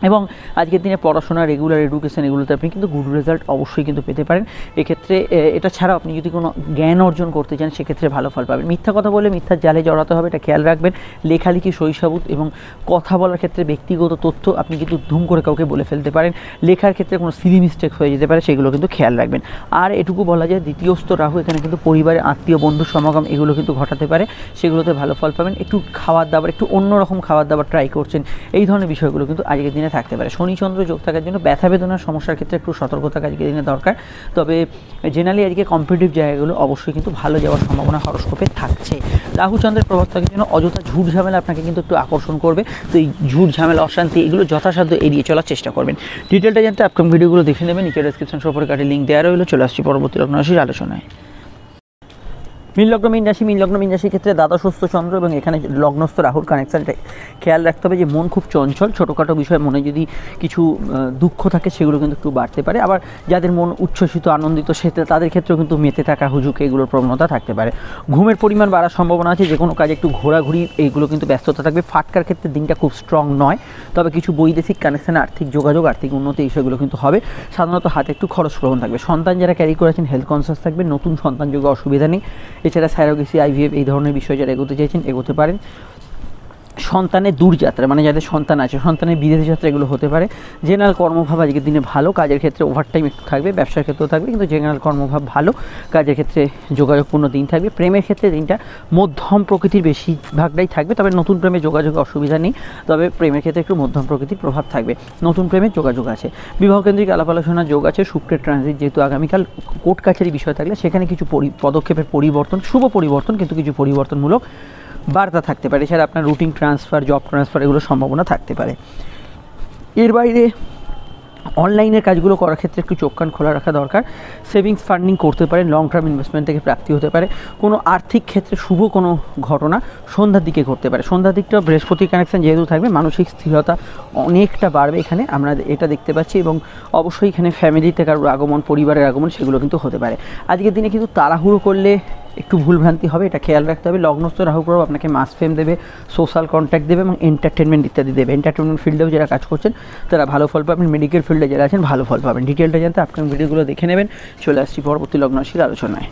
এবং আজকের দিনে পড়াশোনা, রেগুলার এডুকেশন, এগুলোতে আপনি কিন্তু গুড রেজাল্ট অবশ্যই কিন্তু পেতে পারেন। এক্ষেত্রে এটা ছাড়াও আপনি যদি কোনো জ্ঞান অর্জন করতে চান, সেক্ষেত্রে ভালো ফল পাবেন। মিথ্যা কথা বলে মিথ্যার জালে জড়াতে হবে, এটা খেয়াল রাখবেন। লেখালেখি, শৈশবুত এবং কথা বলার ক্ষেত্রে ব্যক্তিগত তথ্য আপনি কিন্তু ধুম করে কাউকে বলে ফেলতে পারেন। লেখার ক্ষেত্রে কোনো সিলি মিস্টেক হয়ে যেতে পারে, সেগুলো কিন্তু খেয়াল রাখবেন। আর এটুকু বলা যায়, দ্বিতীয়স্থ রাহু এখানে কিন্তু পরিবারের আত্মীয় বন্ধু সমাগম এগুলো কিন্তু ঘটাতে পারে, সেগুলোতে ভালো ফল পাবেন। একটু খাবার দাবার, একটু অন্যরকম খাবার দাবার ট্রাই করছেন, এই ধরনের বিষয়গুলো কিন্তু আজকের দিনে থাকতে পারে। শনিচন্দ্র যোগ থাকার জন্য ব্যথা বেদনার সমস্যার ক্ষেত্রে একটু সতর্ক থাকা আজকের দিনে দরকার। তবে জেনারেলি আজকে কম্পিটিটিভ জায়গাগুলো অবশ্যই কিন্তু ভালো যাওয়ার সম্ভাবনা হরস্কোপে থাকছে। রাহু চন্দ্রের প্রভাব থাকার জন্য অযথা ঝুট ঝামেলা আপনাকে কিন্তু একটু আকর্ষণ করবে, তো এই ঝুট ঝামেলা, অশান্তি, এগুলো যথাসাধ্য এড়িয়ে চলার চেষ্টা করবেন। ডিটেলটা জানতে আপকামিং ভিডিওগুলো দেখে নেবেন, নিচে ডেসক্রিপশন সফরে কাটে লিঙ্ক দেওয়া রইল। চলে আসছি পরবর্তী লগ্নরাশির আলোচনায়। মীন লগ্ন মীন রাশি। মীন লগ্ন মীন রাশির ক্ষেত্রে দ্বাদশস্থ চন্দ্র এবং এখানে লগ্নস্থ রাহুর কানেকশানটা খেয়াল রাখতে হবে যে মন খুব চঞ্চল। ছোটোখাটো বিষয়ে মনে যদি কিছু দুঃখ থাকে, সেগুলো কিন্তু একটু বাড়তে পারে। আবার যাদের মন উচ্ছ্বসিত, আনন্দিত, সেটা তাদের ক্ষেত্রেও কিন্তু মেতে থাকা, হুজুক, এগুলোর প্রবণতা থাকতে পারে। ঘুমের পরিমাণ বাড়ার সম্ভাবনা আছে। যে কোনো কাজে একটু ঘোরাঘুরি, এইগুলো কিন্তু ব্যস্ততা থাকবে। ফাটকার ক্ষেত্রে দিনটা খুব স্ট্রং নয়, তবে কিছু বৈদেশিক কানেকশানে আর্থিক যোগাযোগ, আর্থিক উন্নতি, এই বিষয়গুলো কিন্তু হবে। সাধারণত হাতে একটু খরচ প্রবণ থাকবে। সন্তান যারা ক্যারি করেছেন, হেলথ কনসিয়াস থাকবে। নতুন সন্তান যোগে অসুবিধা নেই। এছাড়া সাইরোগেসি, আইভিএফ, এই ধরনের বিষয় যারা এগোতে চাইছেন, এগোতে পারেন। সন্তানের দূরযাত্রা, মানে যাদের সন্তান আছে সন্তানের বিদেশ যাত্রা এগুলো হতে পারে। জেনারেল কর্মভাব আজকের দিনে ভালো, কাজের ক্ষেত্রে ওভারটাইম একটু থাকবে, ব্যবসার ক্ষেত্রেও থাকবে, কিন্তু জেনারেল কর্মভাব ভালো, কাজের ক্ষেত্রে যোগাযোগপূর্ণ দিন থাকবে। প্রেমের ক্ষেত্রে দিনটা মধ্যম প্রকৃতির বেশিরভাগটাই থাকবে, তবে নতুন প্রেমে যোগাযোগে অসুবিধা নেই, তবে প্রেমের ক্ষেত্রে একটু মধ্যম প্রকৃতির প্রভাব থাকবে, নতুন প্রেমের যোগাযোগ আছে। বিবাহকেন্দ্রিক আলাপ আলোচনার যোগ আছে, শুক্রের ট্রানজিট যেহেতু আগামীকাল, কোর্ট কাছারি বিষয় থাকলে সেখানে কিছু পদক্ষেপের পরিবর্তন, শুভ পরিবর্তন, কিন্তু কিছু পরিবর্তনমূলক বার্তা থাকতে পারে। এছাড়া আপনার রুটিন ট্রান্সফার, জব ট্রান্সফার এগুলোর সম্ভাবনা থাকতে পারে। এর বাইরে অনলাইনের কাজগুলো করার ক্ষেত্রে একটু চোখ কান খোলা রাখা দরকার। সেভিংস ফান্ডিং করতে পারেন, লং টার্ম ইনভেস্টমেন্ট থেকে প্রাপ্তি হতে পারে। কোনো আর্থিক ক্ষেত্রে শুভ কোনো ঘটনা সন্ধ্যার দিকে ঘটতে পারে। সন্ধ্যার দিকটা বৃহস্পতি কানেকশন যেহেতু থাকবে, মানসিক স্থিরতা অনেকটা বাড়বে এখানে আমরা এটা দেখতে পাচ্ছি, এবং অবশ্যই এখানে ফ্যামিলিতে কারোর আগমন, পরিবারের আগমন সেগুলো কিন্তু হতে পারে। আজকের দিনে কিন্তু তাড়াহুড়ো করলে একটু ভুলভ্রান্তি হবে, এটা খেয়াল রাখতে হবে। লগ্নস্থ রাহু প্রভাব আপনাকে মাস ফেম দেবে, সোশ্যাল কন্ট্যাক্ট দেবে এবং এন্টারটেনমেন্ট ইত্যাদি দেবে। এন্টারটেনমেন্ট ফিল্ডেও যারা কাজ করছেন তারা ভালো ফল পাবেন, মেডিকেল ফিল্ডে যারা আছেন ভালো ফল পাবেন। ডিটেলটা জানতে আপকামিং ভিডিওগুলো দেখে নেবেন। চলে আসছি পরবর্তী লগ্ন রাশির আলোচনায়।